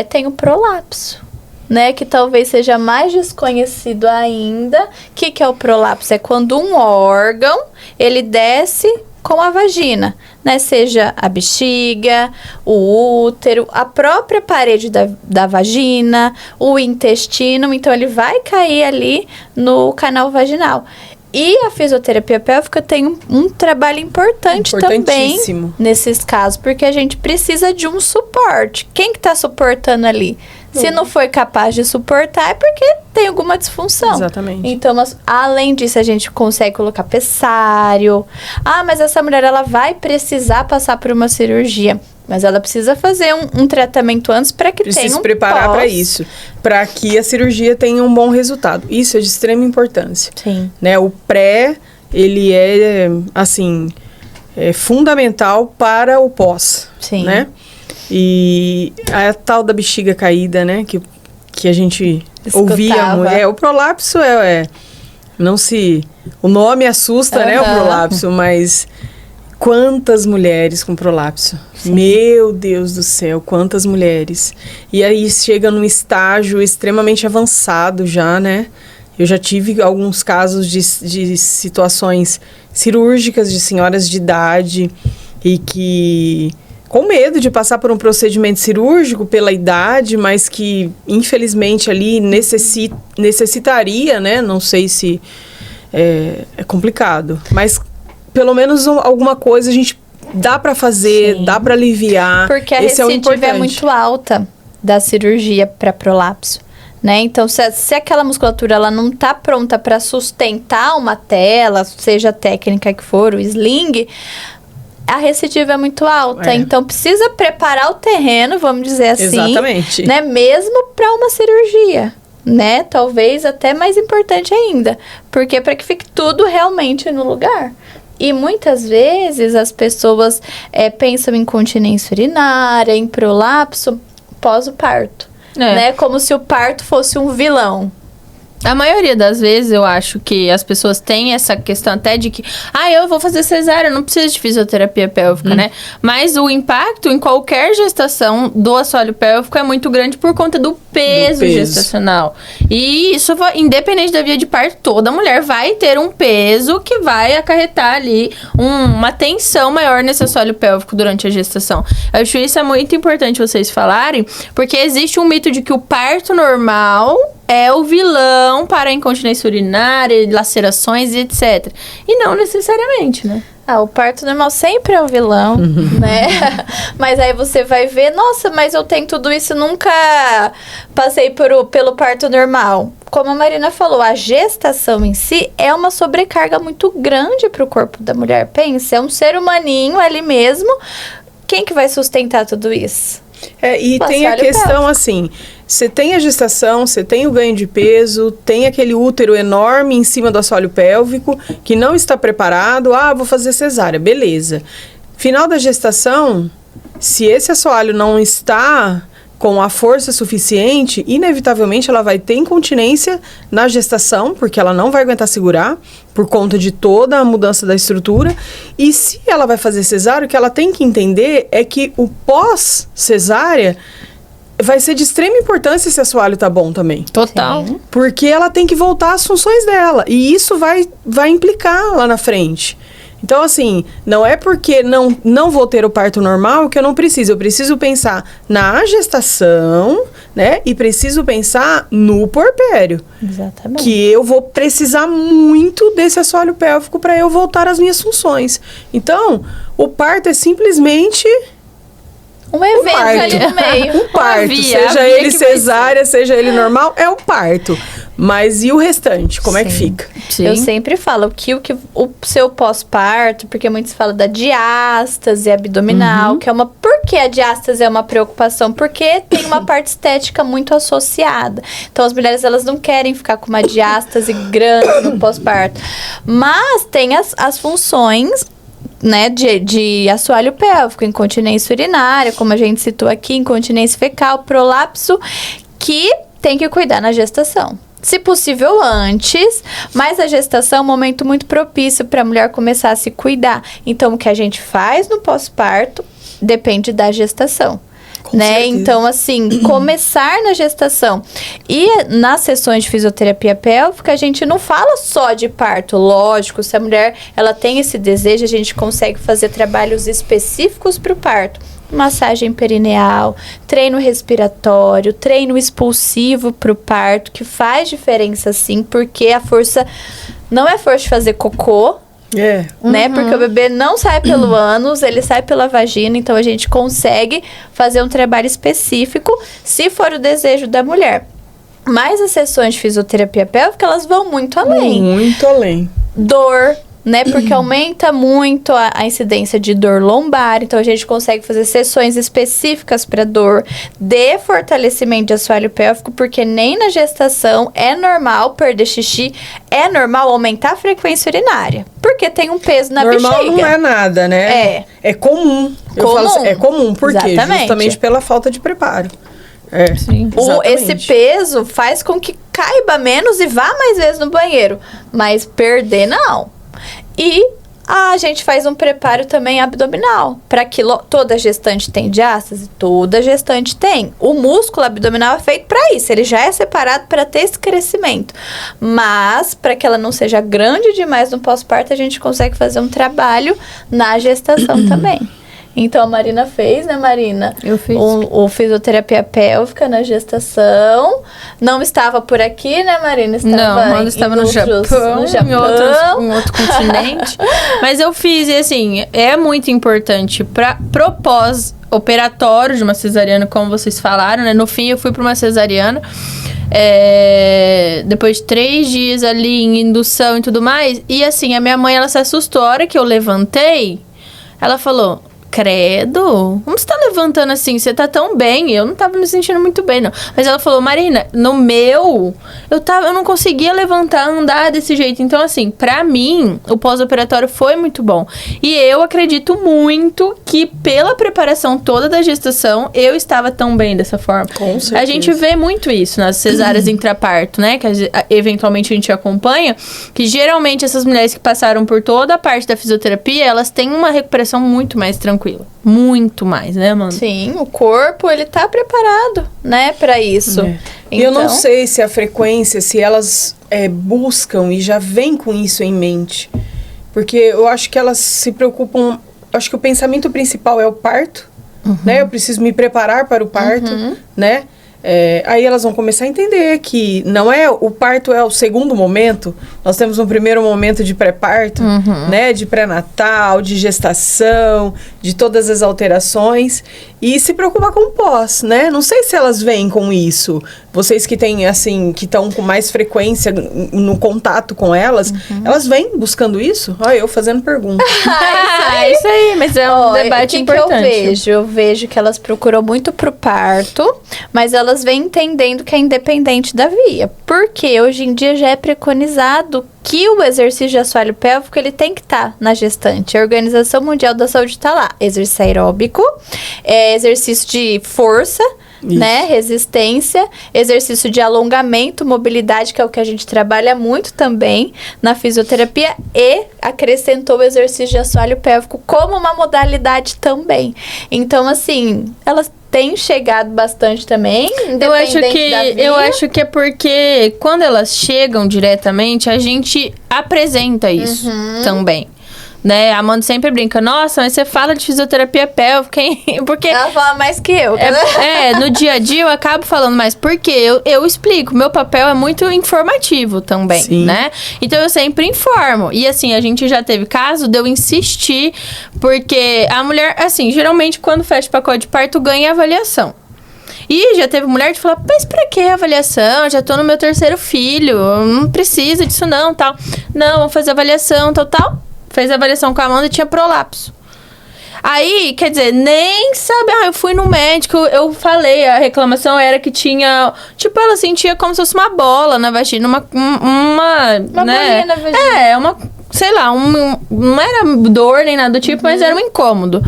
tem o prolapso, né, que talvez seja mais desconhecido ainda. O que é o prolapso? É quando um órgão, ele desce com a vagina, né, seja a bexiga, o útero, a própria parede da vagina, o intestino, então ele vai cair ali no canal vaginal. E a fisioterapia pélvica tem um trabalho importante também nesses casos, porque a gente precisa de um suporte. Quem que tá suportando ali? Se não foi capaz de suportar, é porque tem alguma disfunção. Exatamente. Então, além disso, a gente consegue colocar pessário. Ah, mas essa mulher, ela vai precisar passar por uma cirurgia. Mas ela precisa fazer um tratamento antes para que tenha um Precisa se preparar para isso. Para que a cirurgia tenha um bom resultado. Isso é de extrema importância. Sim. Né? O pré, ele é, assim, fundamental para o pós. Sim. Né? E a tal da bexiga caída, né? Que a gente ouvia muito. O prolapso o nome assusta, né? O prolapso, mas quantas mulheres com prolapso? Sim. Meu Deus do céu, quantas mulheres. E aí chega num estágio extremamente avançado já, né? Eu já tive alguns casos de situações cirúrgicas de senhoras de idade e que com medo de passar por um procedimento cirúrgico pela idade, mas que infelizmente ali necessitaria, né? Não sei se é complicado, mas pelo menos alguma coisa a gente dá para fazer, Sim. dá para aliviar. Porque a recidiva é muito alta da cirurgia para prolapso, né? Então, se aquela musculatura ela não tá pronta para sustentar uma tela, seja a técnica que for, o sling, a recidiva é muito alta. Então, precisa preparar o terreno, vamos dizer assim. Exatamente. Né? Mesmo para uma cirurgia. Né? Talvez até mais importante ainda. Porque para que fique tudo realmente no lugar. E muitas vezes as pessoas pensam em incontinência urinária, em prolapso pós o parto. Né? Como se o parto fosse um vilão. A maioria das vezes eu acho que as pessoas têm essa questão até de que eu vou fazer cesárea, eu não preciso de fisioterapia pélvica, né? Mas o impacto em qualquer gestação do assoalho pélvico é muito grande por conta do peso gestacional. E isso, independente da via de parto, toda mulher vai ter um peso que vai acarretar ali uma tensão maior nesse assoalho pélvico durante a gestação. Eu acho isso é muito importante vocês falarem, porque existe um mito de que o parto normal é o vilão para a incontinência urinária, lacerações e etc. E não necessariamente, né? O parto normal sempre é o vilão, né? Mas aí você vai ver, nossa, mas eu tenho tudo isso, nunca passei pelo parto normal. Como a Marina falou, a gestação em si é uma sobrecarga muito grande para o corpo da mulher. Pensa, é um ser humaninho ali mesmo. Quem que vai sustentar tudo isso? E tem a questão assim, você tem a gestação, você tem o ganho de peso, tem aquele útero enorme em cima do assoalho pélvico, que não está preparado, vou fazer cesárea, beleza. Final da gestação, se esse assoalho não está com a força suficiente, inevitavelmente ela vai ter incontinência na gestação, porque ela não vai aguentar segurar, por conta de toda a mudança da estrutura. E se ela vai fazer cesárea, o que ela tem que entender é que o pós-cesárea vai ser de extrema importância se o assoalho tá bom também. Total. Sim. Porque ela tem que voltar às funções dela. E isso vai implicar lá na frente. Então, assim, não é porque não vou ter o parto normal que eu não preciso. Eu preciso pensar na gestação, né? E preciso pensar no puerpério. Exatamente. Que eu vou precisar muito desse assoalho pélvico para eu voltar às minhas funções. Então, o parto é simplesmente um evento ali no meio. Um parto, seja ele cesárea, seja ele normal, é o parto. Mas e o restante? Como é que fica? Eu sempre falo que o seu pós-parto, porque muitos falam da diástase abdominal, que é uma... Por que a diástase é uma preocupação? Porque tem uma parte estética muito associada. Então, as mulheres, elas não querem ficar com uma diástase grande no pós-parto. Mas tem as funções, né, de assoalho pélvico, incontinência urinária, como a gente citou aqui, incontinência fecal, prolapso, que tem que cuidar na gestação. Se possível antes, mas a gestação é um momento muito propício para a mulher começar a se cuidar. Então, o que a gente faz no pós-parto depende da gestação. Né? Então, assim, começar na gestação. E nas sessões de fisioterapia pélvica, a gente não fala só de parto. Lógico, se a mulher ela tem esse desejo, a gente consegue fazer trabalhos específicos para o parto. Massagem perineal, treino respiratório, treino expulsivo para o parto, que faz diferença sim, porque a força não é força de fazer cocô, né? Porque o bebê não sai pelo ânus, ele sai pela vagina, então a gente consegue fazer um trabalho específico, se for o desejo da mulher. Mas as sessões de fisioterapia pélvica, elas vão muito além. Muito além. Dor, né? Porque aumenta muito a incidência de dor lombar. Então, a gente consegue fazer sessões específicas para dor, de fortalecimento de assoalho pélvico, porque nem na gestação é normal perder xixi, é normal aumentar a frequência urinária, porque tem um peso na bexiga. Normal não é nada, né? É comum. Eu falo assim, é comum, por quê? Exatamente. Justamente pela falta de preparo. Sim. Esse peso faz com que caiba menos e vá mais vezes no banheiro, mas perder não. E a gente faz um preparo também abdominal, para que toda gestante tem diástase, toda gestante tem. O músculo abdominal é feito para isso, ele já é separado para ter esse crescimento. Mas, para que ela não seja grande demais no pós-parto, a gente consegue fazer um trabalho na gestação também. Então, a Marina fez, né, Marina? Eu fiz. O fisioterapia pélvica na gestação. Não estava por aqui, né, Marina? Não, estava no Japão, em outro continente. Mas eu fiz, e assim, é muito importante pro pós-operatório de uma cesariana, como vocês falaram, né? No fim, eu fui para uma cesariana. Depois de 3 dias ali em indução e tudo mais. E assim, a minha mãe, ela se assustou. A hora que eu levantei, ela falou... Credo, como você tá levantando assim? Você tá tão bem. Eu não tava me sentindo muito bem, não. Mas ela falou, Marina, no meu, eu não conseguia levantar, andar desse jeito. Então, assim, pra mim, o pós-operatório foi muito bom. E eu acredito muito que pela preparação toda da gestação, eu estava tão bem dessa forma. Com certeza. A gente vê muito isso nas cesáreas intraparto, né? Que eventualmente a gente acompanha. Que geralmente essas mulheres que passaram por toda a parte da fisioterapia, elas têm uma recuperação muito mais tranquila. Muito mais, né, mano? Sim, o corpo, ele tá preparado, né, pra isso. Então... E eu não sei se a frequência, se elas buscam e já vêm com isso em mente. Porque eu acho que elas se preocupam... Acho que o pensamento principal é o parto, né? Eu preciso me preparar para o parto, né? Aí elas vão começar a entender que não é o parto é o segundo momento. Nós temos um primeiro momento de pré-parto, né, de pré-natal, de gestação, de todas as alterações, e se preocupar com o pós, né? Não sei se elas vêm com isso. Vocês que têm assim, que estão com mais frequência no contato com elas, elas vêm buscando isso? Olha, eu fazendo pergunta. Isso aí, mas é um debate importante. Eu vejo que elas procuram muito pro parto, mas elas vêm entendendo que é independente da via. Porque hoje em dia já é preconizado que o exercício de assoalho pélvico, ele tem que estar na gestante. A Organização Mundial da Saúde está lá. Exercício aeróbico, exercício de força, né, resistência, exercício de alongamento, mobilidade, que é o que a gente trabalha muito também na fisioterapia, e acrescentou o exercício de assoalho pélvico como uma modalidade também. Então, assim, elas têm chegado bastante também, independente da via. Eu acho que é porque quando elas chegam diretamente, a gente apresenta isso também. Né? A Amanda sempre brinca, nossa, mas você fala de fisioterapia pélvica, hein? Porque ela fala mais que eu. No dia a dia eu acabo falando mais, porque eu explico, meu papel é muito informativo também, né? Então eu sempre informo. E assim, a gente já teve caso de eu insistir, porque a mulher, assim, geralmente quando fecha o pacote de parto, ganha avaliação. E já teve mulher que falou, mas pra que avaliação? Já tô no meu 3º filho, não precisa disso não, tal. Não, vou fazer avaliação, tal. Fez a avaliação com a Amanda e tinha prolapso. Aí, quer dizer, nem sabe, eu fui no médico, eu falei, a reclamação era que tinha, tipo, ela sentia como se fosse uma bola na vagina, uma né? Bolinha na vagina. Sei lá, não era dor nem nada do tipo, mas era um incômodo.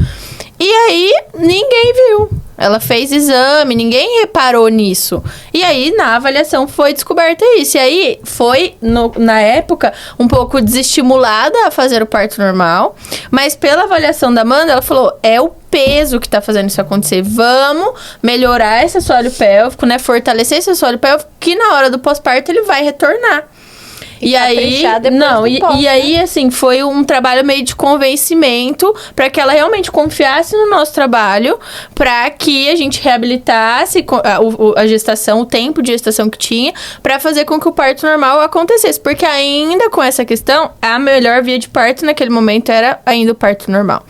E aí, ninguém viu. Ela fez exame, ninguém reparou nisso. E aí, na avaliação, foi descoberta isso. E aí, foi, na época, um pouco desestimulada a fazer o parto normal. Mas pela avaliação da Amanda, ela falou, é o peso que tá fazendo isso acontecer. Vamos melhorar esse assoalho pélvico, né? Fortalecer esse assoalho pélvico, que na hora do pós-parto ele vai retornar. E aí, assim, foi um trabalho meio de convencimento para que ela realmente confiasse no nosso trabalho, para que a gente reabilitasse a gestação, o tempo de gestação que tinha, para fazer com que o parto normal acontecesse. Porque ainda com essa questão, a melhor via de parto naquele momento era ainda o parto normal.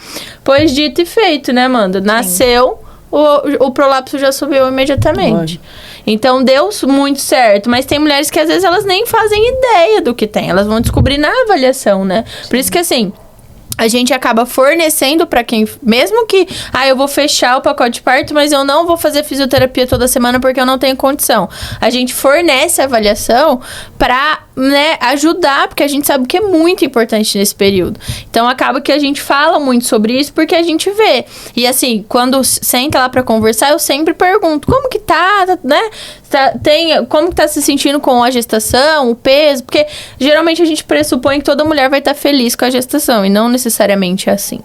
Pois dito e feito, né, Amanda? Nasceu, o prolapso já subiu imediatamente. Então, deu muito certo. Mas tem mulheres que, às vezes, elas nem fazem ideia do que tem. Elas vão descobrir na avaliação, né? Sim. Por isso que, assim, a gente acaba fornecendo para quem... Mesmo que, eu vou fechar o pacote de parto, mas eu não vou fazer fisioterapia toda semana porque eu não tenho condição. A gente fornece a avaliação para, né, ajudar, porque a gente sabe que é muito importante nesse período. Então, acaba que a gente fala muito sobre isso porque a gente vê. E, assim, quando senta lá para conversar, eu sempre pergunto, como que tá, né? Como que tá se sentindo com a gestação, o peso? Porque, geralmente, a gente pressupõe que toda mulher vai estar feliz com a gestação, e não necessariamente assim,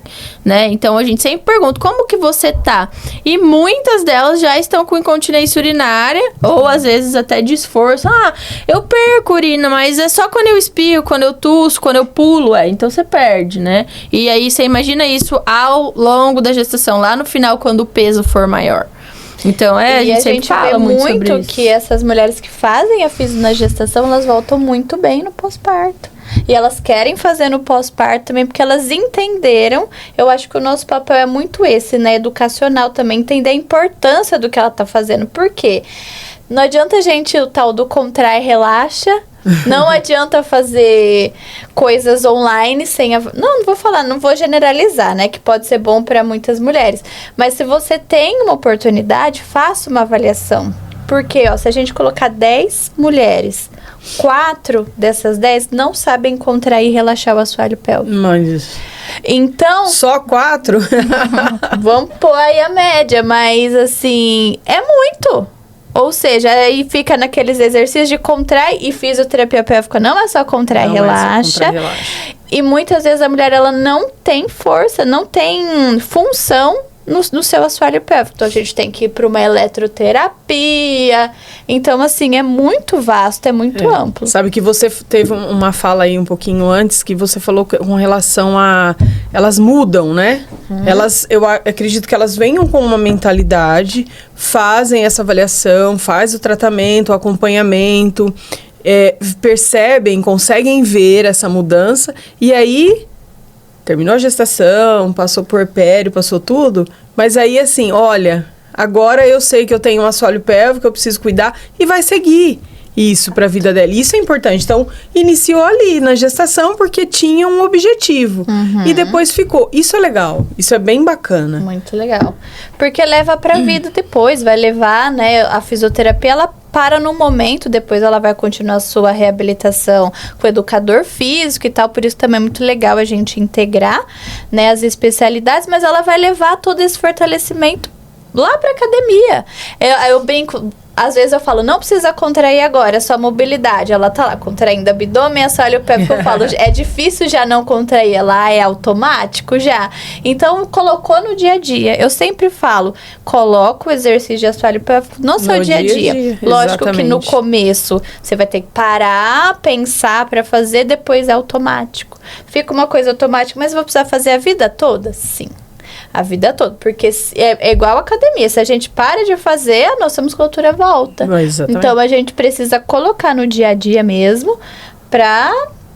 né? Então, a gente sempre pergunta, como que você tá? E muitas delas já estão com incontinência urinária, ou, às vezes, até de esforço. Eu perco urina, mas é só quando eu espirro, quando eu tuço, quando eu pulo, então você perde, né? E aí, você imagina isso ao longo da gestação, lá no final, quando o peso for maior. Então, a gente sempre fala muito sobre isso. Que essas mulheres que fazem a fisio na gestação, elas voltam muito bem no pós-parto. E elas querem fazer no pós-parto também, porque elas entenderam. Eu acho que o nosso papel é muito esse, né? Educacional também, entender a importância do que ela tá fazendo. Por quê? Não adianta a gente, o tal do contrai, relaxa. Não adianta fazer coisas online sem... Não vou falar, não vou generalizar, né? Que pode ser bom para muitas mulheres. Mas se você tem uma oportunidade, faça uma avaliação. Porque, se a gente colocar 10 mulheres, 4 dessas 10 não sabem contrair e relaxar o assoalho pélvico. Mas... Então... Só 4? Vamos pôr aí a média, mas assim, é muito. Ou seja, aí fica naqueles exercícios de contrai, e fisioterapia pélvica não é só contrai, relaxa. E muitas vezes a mulher, ela não tem força, não tem função no seu assoalho pélvico. Então, a gente tem que ir para uma eletroterapia. Então, assim, é muito vasto, é muito amplo. Sabe que você teve uma fala aí um pouquinho antes, que você falou com relação a... Elas mudam, né? Eu acredito que elas venham com uma mentalidade, fazem essa avaliação, faz o tratamento, o acompanhamento, percebem, conseguem ver essa mudança, e aí... Terminou a gestação, passou por puerpério, passou tudo. Mas aí, assim, olha, agora eu sei que eu tenho um assoalho pélvico, eu preciso cuidar. E vai seguir isso para a vida dela. Isso é importante. Então, iniciou ali na gestação porque tinha um objetivo. E depois ficou. Isso é legal. Isso é bem bacana. Muito legal. Porque leva para a vida depois. Vai levar, né? A fisioterapia, ela para no momento, depois ela vai continuar a sua reabilitação com o educador físico e tal, por isso também é muito legal a gente integrar, né, as especialidades, mas ela vai levar todo esse fortalecimento lá para academia. Eu brinco, às vezes eu falo, não precisa contrair agora, é só mobilidade. Ela tá lá contraindo abdômen, assoalho pélvico. Eu falo, é difícil já não contrair, lá é automático já. Então, colocou no dia a dia. Eu sempre falo, coloca o exercício de assoalho pélvico no seu dia a dia. Lógico que no começo você vai ter que parar, pensar para fazer, depois é automático. Fica uma coisa automática, mas vou precisar fazer a vida toda? Sim. A vida toda, porque é igual a academia, se a gente para de fazer, a nossa musculatura volta. Então, a gente precisa colocar no dia a dia mesmo, pra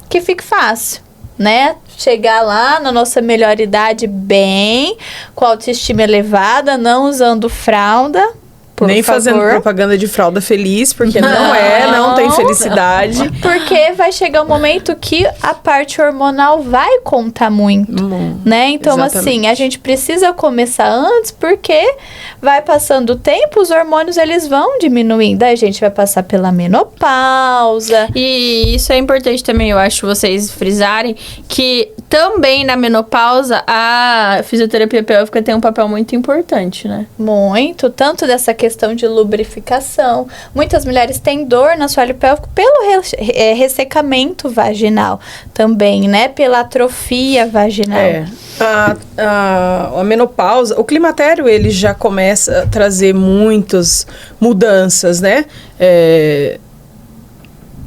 que fique fácil, né? Chegar lá na nossa melhor idade bem, com autoestima elevada, não usando fralda, Nem fazendo propaganda de fralda feliz, porque não tem felicidade. Porque vai chegar um momento que a parte hormonal vai contar muito, né? Então, exatamente. assim, a gente precisa começar antes, porque vai passando o tempo, os hormônios, eles vão diminuindo. Aí a gente vai passar pela menopausa. E isso é importante também, eu acho, vocês frisarem, que também na menopausa a fisioterapia pélvica tem um papel muito importante, né? Muito, tanto dessa questão de lubrificação. Muitas mulheres têm dor no assoalho pélvico pelo ressecamento vaginal também, né? Pela atrofia vaginal. A menopausa, o climatério, ele já começa a trazer muitas mudanças, né?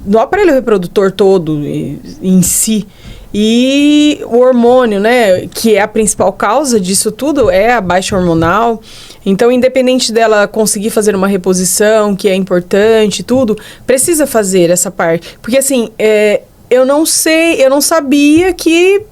No aparelho reprodutor todo em si. E o hormônio, né, que é a principal causa disso tudo, é a baixa hormonal. Então, independente dela conseguir fazer uma reposição, que é importante, tudo, precisa fazer essa parte. Porque, assim, eu não sabia que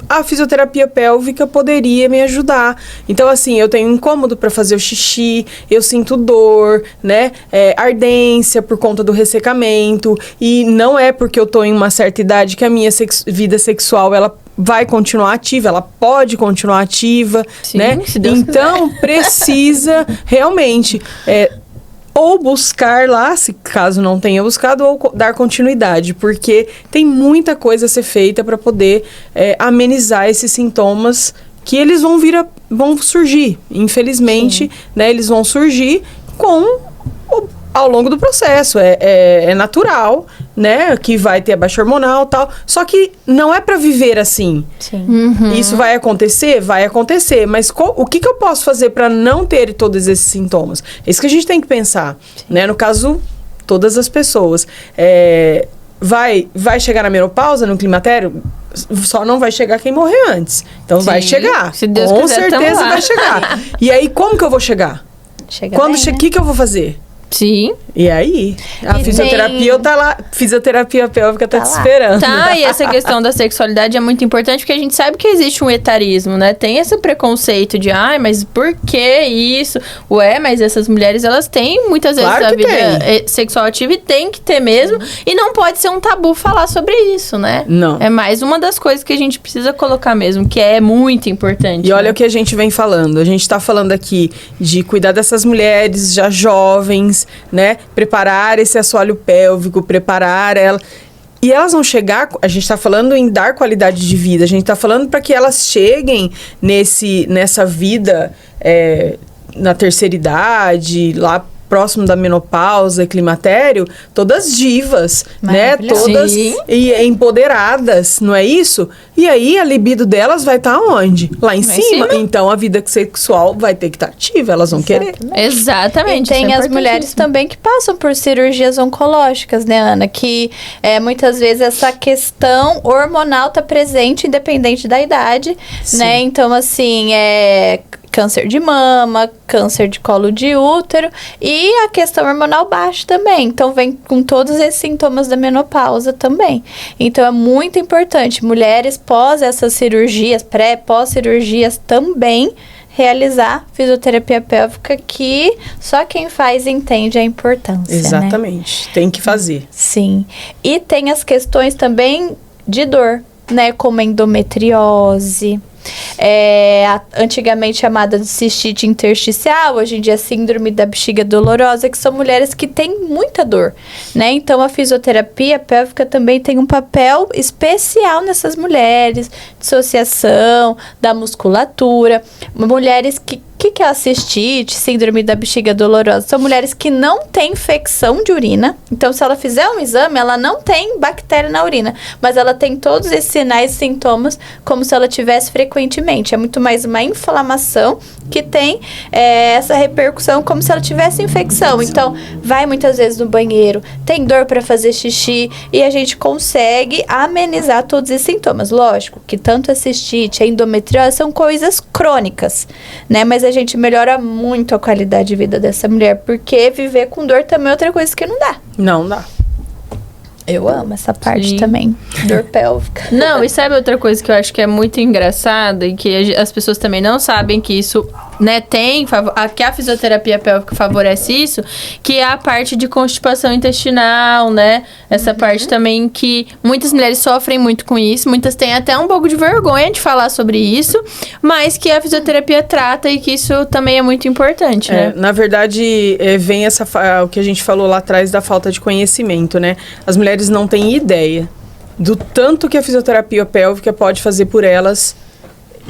a fisioterapia pélvica poderia me ajudar. Então, assim, eu tenho incômodo para fazer o xixi, eu sinto dor, né? Ardência por conta do ressecamento. E não é porque eu tô em uma certa idade que a minha vida sexual, ela vai continuar ativa, ela pode continuar ativa, sim, né? Se Deus então, quiser. Precisa realmente... ou buscar lá, se caso não tenha buscado, ou dar continuidade, porque tem muita coisa a ser feita para poder amenizar esses sintomas que eles vão surgir. Infelizmente, né, eles vão surgir ao longo do processo. É natural, né, que vai ter a baixa hormonal e tal, só que não é para viver assim. Sim. Uhum. Isso vai acontecer? Vai acontecer, mas o que eu posso fazer para não ter todos esses sintomas? É isso que a gente tem que pensar, né? No caso, todas as pessoas. Vai chegar na menopausa, no climatério? Só não vai chegar quem morrer antes. Então, sim, vai chegar. Se Deus com quiser, certeza vai chegar. E aí, como que eu vou chegar? O que eu vou fazer? Sim. E aí? A fisioterapia tá lá. Fisioterapia pélvica tá te esperando. Tá, e essa questão da sexualidade é muito importante, porque a gente sabe que existe um etarismo, né? Tem esse preconceito de, mas por que isso? Mas essas mulheres, elas têm muitas vezes a vida sexual ativa, e tem que ter mesmo. E não pode ser um tabu falar sobre isso, né? Não. É mais uma das coisas que a gente precisa colocar mesmo, que é muito importante. E olha o que a gente vem falando. A gente tá falando aqui de cuidar dessas mulheres já jovens, né? Preparar esse assoalho pélvico, preparar ela. E elas vão chegar, a gente está falando em dar qualidade de vida, a gente está falando para que elas cheguem nessa vida na terceira idade, lá próximo da menopausa, climatério, todas divas, né? Todas empoderadas, não é isso? E aí a libido delas vai estar onde? Lá em cima. Então a vida sexual vai ter que estar ativa, elas vão querer. Exatamente. E tem as mulheres também que passam por cirurgias oncológicas, né, Ana? Que muitas vezes essa questão hormonal tá presente, independente da idade, sim, né? Então, assim, câncer de mama, câncer de colo de útero e a questão hormonal baixa também. Então, vem com todos esses sintomas da menopausa também. Então, é muito importante. Mulheres pós essas cirurgias, pós-cirurgias também, realizar fisioterapia pélvica, que só quem faz entende a importância. Exatamente. Né? Tem que fazer. Sim. E tem as questões também de dor, né? Como endometriose. Antigamente chamada de cistite intersticial, hoje em dia síndrome da bexiga dolorosa, que são mulheres que têm muita dor, né? Então a fisioterapia pélvica também tem um papel especial nessas mulheres, dissociação da musculatura, mulheres que é a cistite, síndrome da bexiga dolorosa? São mulheres que não têm infecção de urina. Então, se ela fizer um exame, ela não tem bactéria na urina. Mas ela tem todos esses sinais e sintomas como se ela tivesse frequentemente. É muito mais uma inflamação que tem essa repercussão como se ela tivesse infecção. Então, vai muitas vezes no banheiro, tem dor para fazer xixi e a gente consegue amenizar todos esses sintomas. Lógico que tanto a cistite, a endometriose são coisas crônicas, né? Mas a gente melhora muito a qualidade de vida dessa mulher, porque viver com dor também é outra coisa que não dá. Não dá. Eu amo essa parte também, dor pélvica. Não, e sabe outra coisa que eu acho que é muito engraçada e que as pessoas também não sabem, que isso né, que a fisioterapia pélvica favorece isso, que é a parte de constipação intestinal, né? Essa parte também que muitas mulheres sofrem muito com isso, muitas têm até um pouco de vergonha de falar sobre isso, mas que a fisioterapia trata e que isso também é muito importante, né? Na verdade, vem o que a gente falou lá atrás da falta de conhecimento, né? As mulheres não têm ideia do tanto que a fisioterapia pélvica pode fazer por elas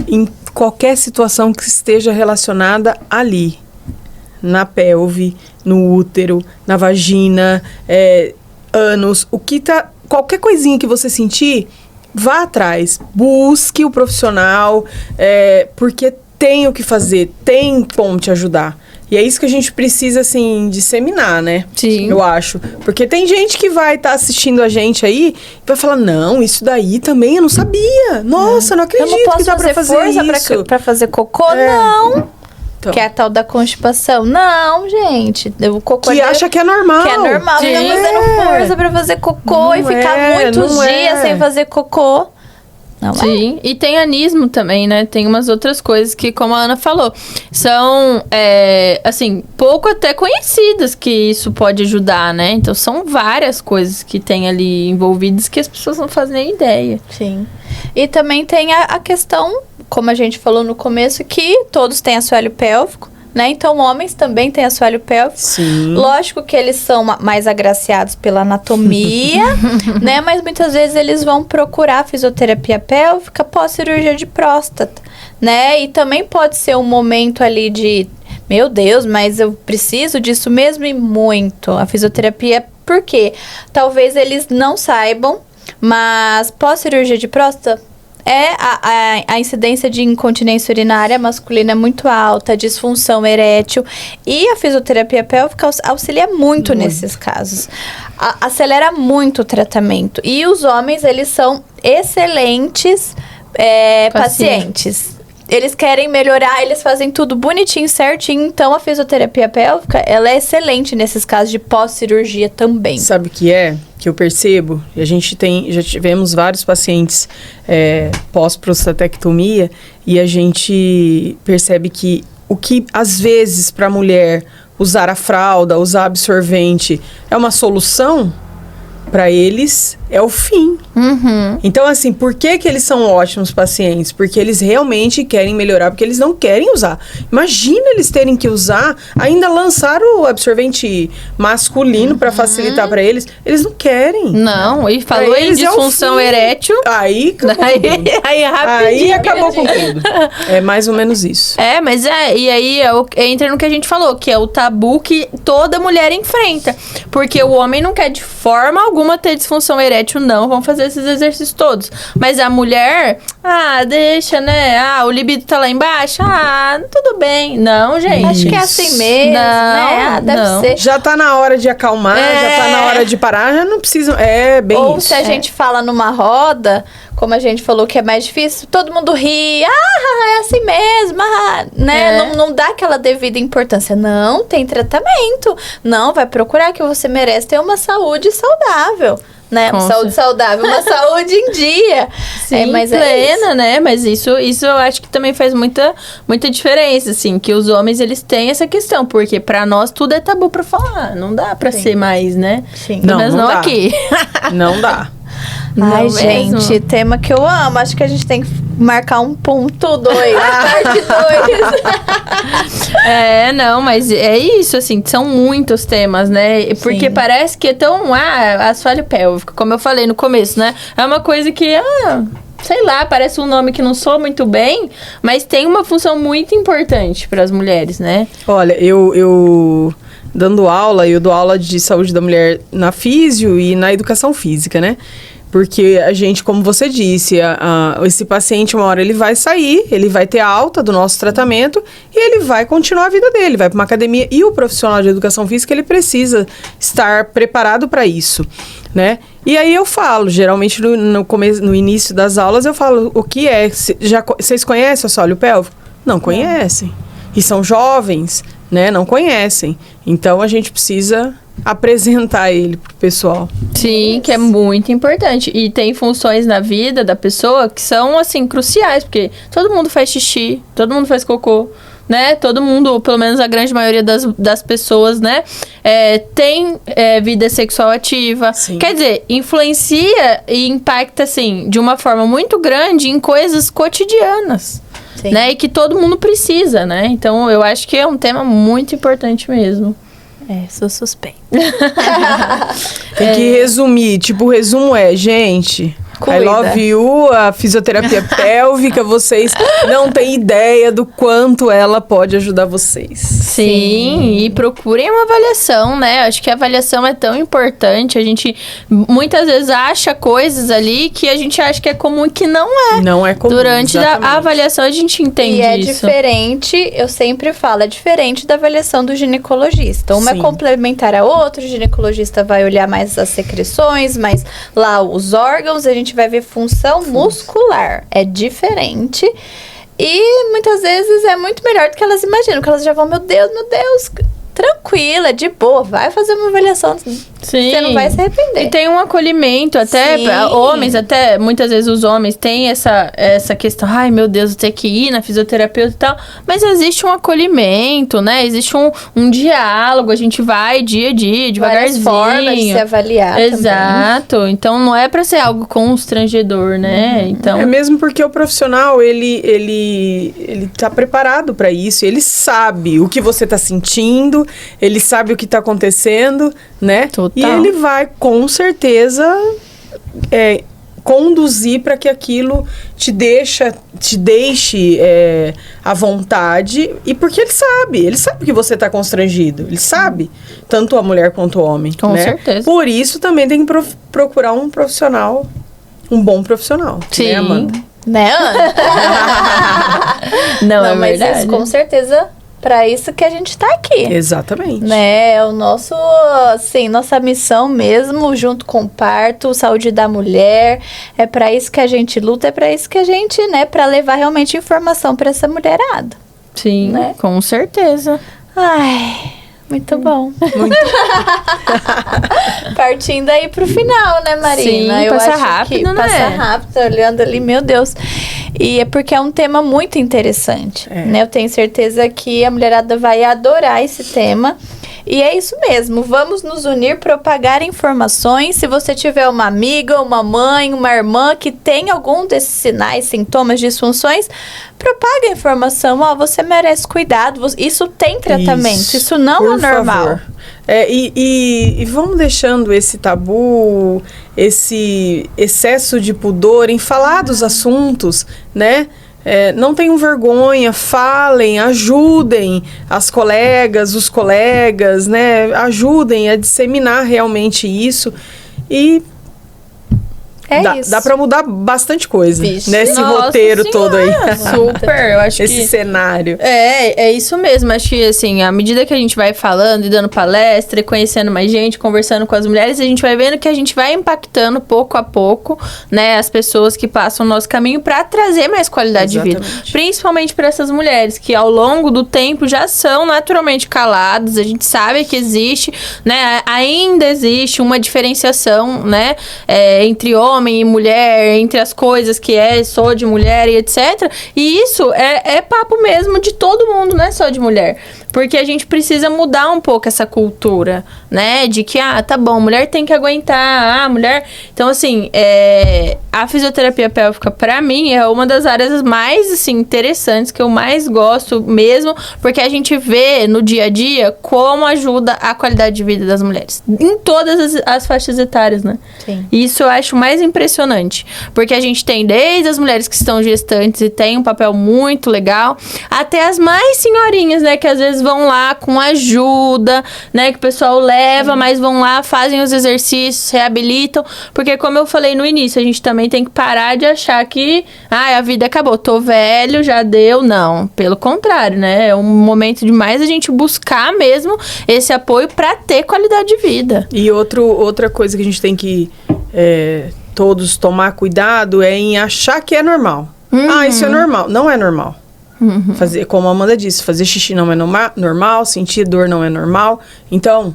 em qualquer situação que esteja relacionada ali, na pelve, no útero, na vagina, ânus, qualquer coisinha que você sentir, vá atrás, busque o profissional, porque tem o que fazer, tem como te ajudar. E é isso que a gente precisa, assim, disseminar, né? Sim. Eu acho. Porque tem gente que vai estar assistindo a gente aí e vai falar, não, isso daí também eu não sabia. Nossa, não acredito que dá pra fazer isso. Pra fazer cocô? Não. Então. Que é a tal da constipação. Não, gente. O cocô que acha que é normal. Que é normal. Fica fazendo força pra fazer cocô não e ficar muitos dias sem fazer cocô. Não Sim, e tem anismo também, né? Tem umas outras coisas que, como a Ana falou, são, assim, pouco até conhecidas que isso pode ajudar, né? Então, são várias coisas que tem ali envolvidas que as pessoas não fazem nem ideia. Sim. E também tem a questão, como a gente falou no começo, que todos têm assoalho pélvico. Né? Então, homens também têm assoalho pélvico. Sim. Lógico que eles são mais agraciados pela anatomia, né? Mas muitas vezes eles vão procurar fisioterapia pélvica pós-cirurgia de próstata, né? E também pode ser um momento ali de, meu Deus, mas eu preciso disso mesmo e muito. A fisioterapia, por quê? Talvez eles não saibam, mas pós-cirurgia de próstata, a incidência de incontinência urinária masculina é muito alta, disfunção erétil, e a fisioterapia pélvica auxilia muito nesses casos. Acelera muito o tratamento. E os homens, eles são excelentes pacientes. Eles querem melhorar, eles fazem tudo bonitinho, certinho. Então, a fisioterapia pélvica, ela é excelente nesses casos de pós-cirurgia também. Sabe o que é? Que eu percebo? A gente já tivemos vários pacientes pós-prostatectomia e a gente percebe que o que, às vezes, para a mulher usar a fralda, usar absorvente, é uma solução, para eles é o fim. Uhum. Então, assim, por que eles são ótimos pacientes? Porque eles realmente querem melhorar, porque eles não querem usar. Imagina eles terem que usar, ainda lançar o absorvente masculino para facilitar para eles. Eles não querem. Não, e falou em disfunção erétil. Aí acabou com tudo. É mais ou menos isso. Mas e aí entra no que a gente falou, que é o tabu que toda mulher enfrenta. Porque o homem não quer de forma alguma ter disfunção erétil, não. Vamos fazer esses exercícios todos. Mas a mulher, deixa, né? O libido tá lá embaixo. Tudo bem. Não, gente. Acho que é assim mesmo, né? Deve ser. Já tá na hora de acalmar, já tá na hora de parar, já não precisa. Bem Ou isso. se a gente fala numa roda, como a gente falou que é mais difícil, todo mundo ri. É assim mesmo, né? Não dá aquela devida importância. Não, tem tratamento. Não, vai procurar que você merece ter uma saúde saudável. Né? Uma saúde saudável, uma saúde em dia. Sim, mas plena, né? Mas isso eu acho que também faz muita diferença, assim, que os homens, eles têm essa questão, porque pra nós tudo é tabu pra falar, não dá pra ser mais, né? Sim. Mas não aqui. Não dá. Ai, gente, tema que eu amo. Acho que a gente tem que marcar um ponto 2, parte 2. Não, mas é isso, assim, são muitos temas, né? Porque parece que é tão, assoalho pélvico, como eu falei no começo, né? É uma coisa que, sei lá, parece um nome que não soa muito bem, mas tem uma função muito importante para as mulheres, né? Olha, eu dando aula, eu dou aula de saúde da mulher na físio e na educação física, né? Porque a gente, como você disse, esse paciente, uma hora ele vai sair, ele vai ter alta do nosso tratamento e ele vai continuar a vida dele, vai para uma academia. E o profissional de educação física, ele precisa estar preparado para isso, né? E aí eu falo, geralmente no início das aulas, eu falo, o que é? Vocês conhecem o assoalho pélvico? Não conhecem. E são jovens, né? Não conhecem. Então, a gente precisa apresentar ele pro pessoal. Sim, que é muito importante. E tem funções na vida da pessoa que são, assim, cruciais, porque todo mundo faz xixi, todo mundo faz cocô, né? Todo mundo, pelo menos a grande maioria das pessoas, né? Tem vida sexual ativa. Sim. Quer dizer, influencia e impacta, assim, de uma forma muito grande em coisas cotidianas. Sim. Né? E que todo mundo precisa, né? Então, eu acho que é um tema muito importante mesmo. Sou suspeita. Tem que resumir. Tipo, o resumo é, gente... Cuida. I love you, a fisioterapia pélvica, vocês não têm ideia do quanto ela pode ajudar vocês. Sim, e procurem uma avaliação, né? Acho que a avaliação é tão importante. A gente muitas vezes acha coisas ali que a gente acha que é comum e que não é. Não é comum. Durante a avaliação a gente entende E é isso. diferente, eu sempre falo, é diferente da avaliação do ginecologista. Uma Sim. é complementar a outra, o ginecologista vai olhar mais as secreções, mas lá os órgãos, a gente vai ver função muscular. É diferente. E muitas vezes é muito melhor do que elas imaginam, porque elas já vão, meu Deus, tranquila, de boa, vai fazer uma avaliação. Sim. Você não vai se arrepender. E tem um acolhimento, até Sim. pra homens, até muitas vezes os homens têm essa questão, ai meu Deus, eu tenho que ir na fisioterapeuta e tal, mas existe um acolhimento, né? Existe um diálogo, a gente vai dia a dia, devagarzinho. Várias formas de se avaliar Exato, então não é pra ser algo constrangedor, né? Então, É mesmo porque o profissional, ele tá preparado para isso, ele sabe o que você tá sentindo, ele sabe o que tá acontecendo, né? Total. E ele vai, com certeza, conduzir para que aquilo te deixe à vontade, e porque ele sabe que você tá constrangido, ele sabe, tanto a mulher quanto o homem, Com né? certeza. Por isso também tem que procurar um profissional, um bom profissional, Sim. né, Amanda? Né, Ana? não, é mas verdade. isso, com certeza, para isso que a gente tá aqui. Exatamente. Né, é o nosso, assim, nossa missão mesmo, junto com o parto, saúde da mulher, é para isso que a gente luta, é para isso que a gente, né, para levar realmente informação para essa mulherada. Sim, né? com certeza. Ai, muito bom. Muito. Partindo aí pro final, né, Marina? Sim, Eu passa acho rápido, que né? passa rápido, olhando ali, meu Deus. E é porque é um tema muito interessante, né? Eu tenho certeza que a mulherada vai adorar esse tema. E é isso mesmo, vamos nos unir, propagar informações. Se você tiver uma amiga, uma mãe, uma irmã que tem algum desses sinais, sintomas, disfunções, propaga a informação. Ó, você merece cuidado, isso tem tratamento, isso não é normal. Favor. E vamos deixando esse tabu, esse excesso de pudor em falar dos assuntos, né? Não tenham vergonha, falem, ajudem as colegas, os colegas, né? Ajudem a disseminar realmente isso e dá pra mudar bastante coisa, Vixe. nesse Nossa roteiro todo aí. Super, eu acho Esse que... cenário. É isso mesmo. Acho que, assim, à medida que a gente vai falando e dando palestra e conhecendo mais gente, conversando com as mulheres, a gente vai vendo que a gente vai impactando pouco a pouco, né, as pessoas que passam o nosso caminho para trazer mais qualidade de vida. Principalmente para essas mulheres que, ao longo do tempo, já são naturalmente caladas. A gente sabe que existe, né, ainda existe uma diferenciação, né, entre homem e mulher, entre as coisas que sou de mulher e etc. E isso é papo mesmo de todo mundo, não é só de mulher. Porque a gente precisa mudar um pouco essa cultura, né? De que, tá bom, mulher tem que aguentar, mulher... Então, assim, a fisioterapia pélvica, pra mim, é uma das áreas mais, assim, interessantes, que eu mais gosto mesmo, porque a gente vê no dia a dia como ajuda a qualidade de vida das mulheres. Em todas as faixas etárias, né? Sim. Isso eu acho mais impressionante, porque a gente tem desde as mulheres que estão gestantes e tem um papel muito legal, até as mais senhorinhas, né? Que às vezes vão lá com ajuda, né? Que o pessoal leva, mas vão lá, fazem os exercícios, reabilitam. Porque, como eu falei no início, a gente também tem que parar de achar que a vida acabou, tô velho, já deu. Não, pelo contrário, né? É um momento demais a gente buscar mesmo esse apoio para ter qualidade de vida. E outra coisa que a gente tem que todos tomar cuidado é em achar que é normal. Isso é normal. Não é normal. Fazer, como a Amanda disse, fazer xixi não é normal, sentir dor não é normal. Então,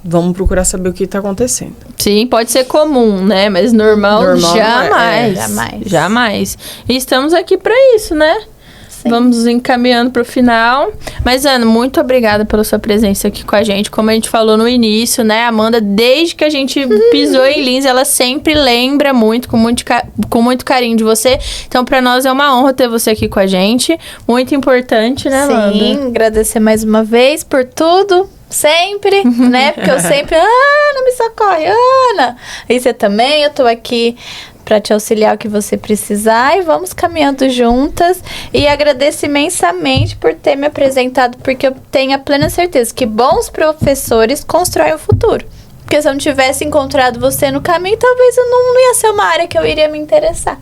vamos procurar saber o que está acontecendo. Sim, pode ser comum, né? Mas normal jamais. Jamais. E estamos aqui para isso, né? Sim. Vamos encaminhando para o final. Mas, Ana, muito obrigada pela sua presença aqui com a gente. Como a gente falou no início, né? A Amanda, desde que a gente pisou em Lins, ela sempre lembra muito, com muito carinho de você. Então, para nós é uma honra ter você aqui com a gente. Muito importante, né, Amanda? Sim, agradecer mais uma vez por tudo. Sempre, né? Porque eu sempre... Ana, me socorre, Ana! E você também, eu tô aqui para te auxiliar o que você precisar e vamos caminhando juntas. E agradeço imensamente por ter me apresentado, porque eu tenho a plena certeza que bons professores constroem o futuro. Porque se eu não tivesse encontrado você no caminho, talvez eu não ia ser uma área que eu iria me interessar.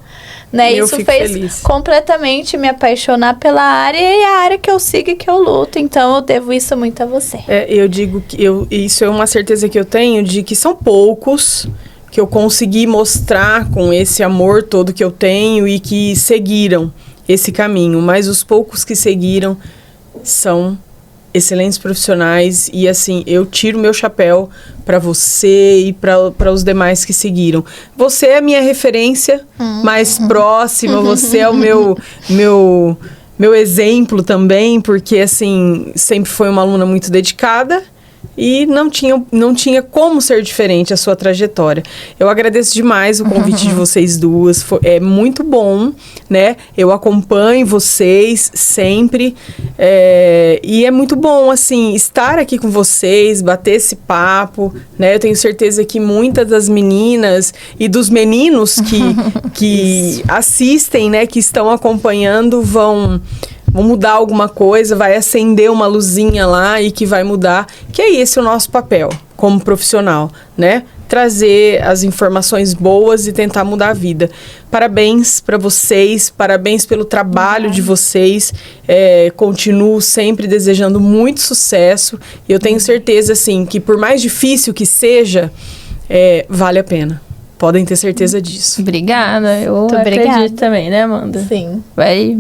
Né? Isso fez completamente me apaixonar pela área e a área que eu sigo e que eu luto. Então, eu devo isso muito a você. Eu digo que isso é uma certeza que eu tenho de que são poucos que eu consegui mostrar com esse amor todo que eu tenho e que seguiram esse caminho. Mas os poucos que seguiram são excelentes profissionais e, assim, eu tiro meu chapéu para você e para os demais que seguiram. Você é a minha referência mais próxima, você é o meu exemplo também, porque, assim, sempre foi uma aluna muito dedicada e não tinha como ser diferente a sua trajetória. Eu agradeço demais o convite de vocês duas, é muito bom, né? Eu acompanho vocês sempre, e é muito bom, assim, estar aqui com vocês, bater esse papo, né? Eu tenho certeza que muitas das meninas e dos meninos que assistem, né, que estão acompanhando, vão mudar alguma coisa, vai acender uma luzinha lá e que vai mudar, que é esse o nosso papel como profissional, né? Trazer as informações boas e tentar mudar a vida. Parabéns para vocês, parabéns pelo trabalho de vocês, continuo sempre desejando muito sucesso e eu tenho certeza, assim, que por mais difícil que seja, vale a pena. Podem ter certeza disso. Obrigada. Eu acredito também, né, Amanda? Sim.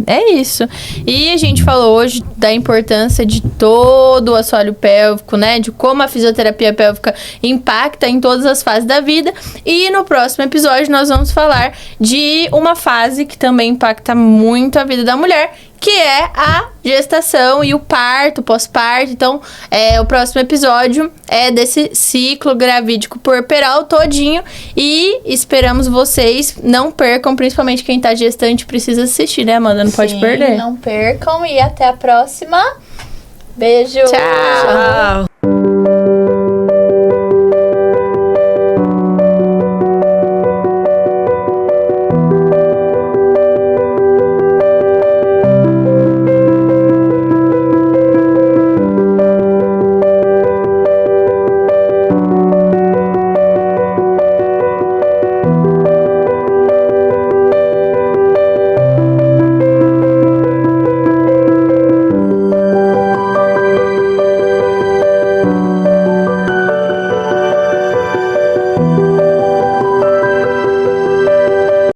É isso. E a gente falou hoje da importância de todo o assoalho pélvico, né? De como a fisioterapia pélvica impacta em todas as fases da vida. E no próximo episódio nós vamos falar de uma fase que também impacta muito a vida da mulher, que é a gestação e o parto, pós-parto. Então, o próximo episódio é desse ciclo gravídico puerperal todinho. E esperamos vocês não percam, principalmente quem tá gestante precisa assistir, né, Amanda? Não pode perder. Não percam e até a próxima. Beijo. Tchau.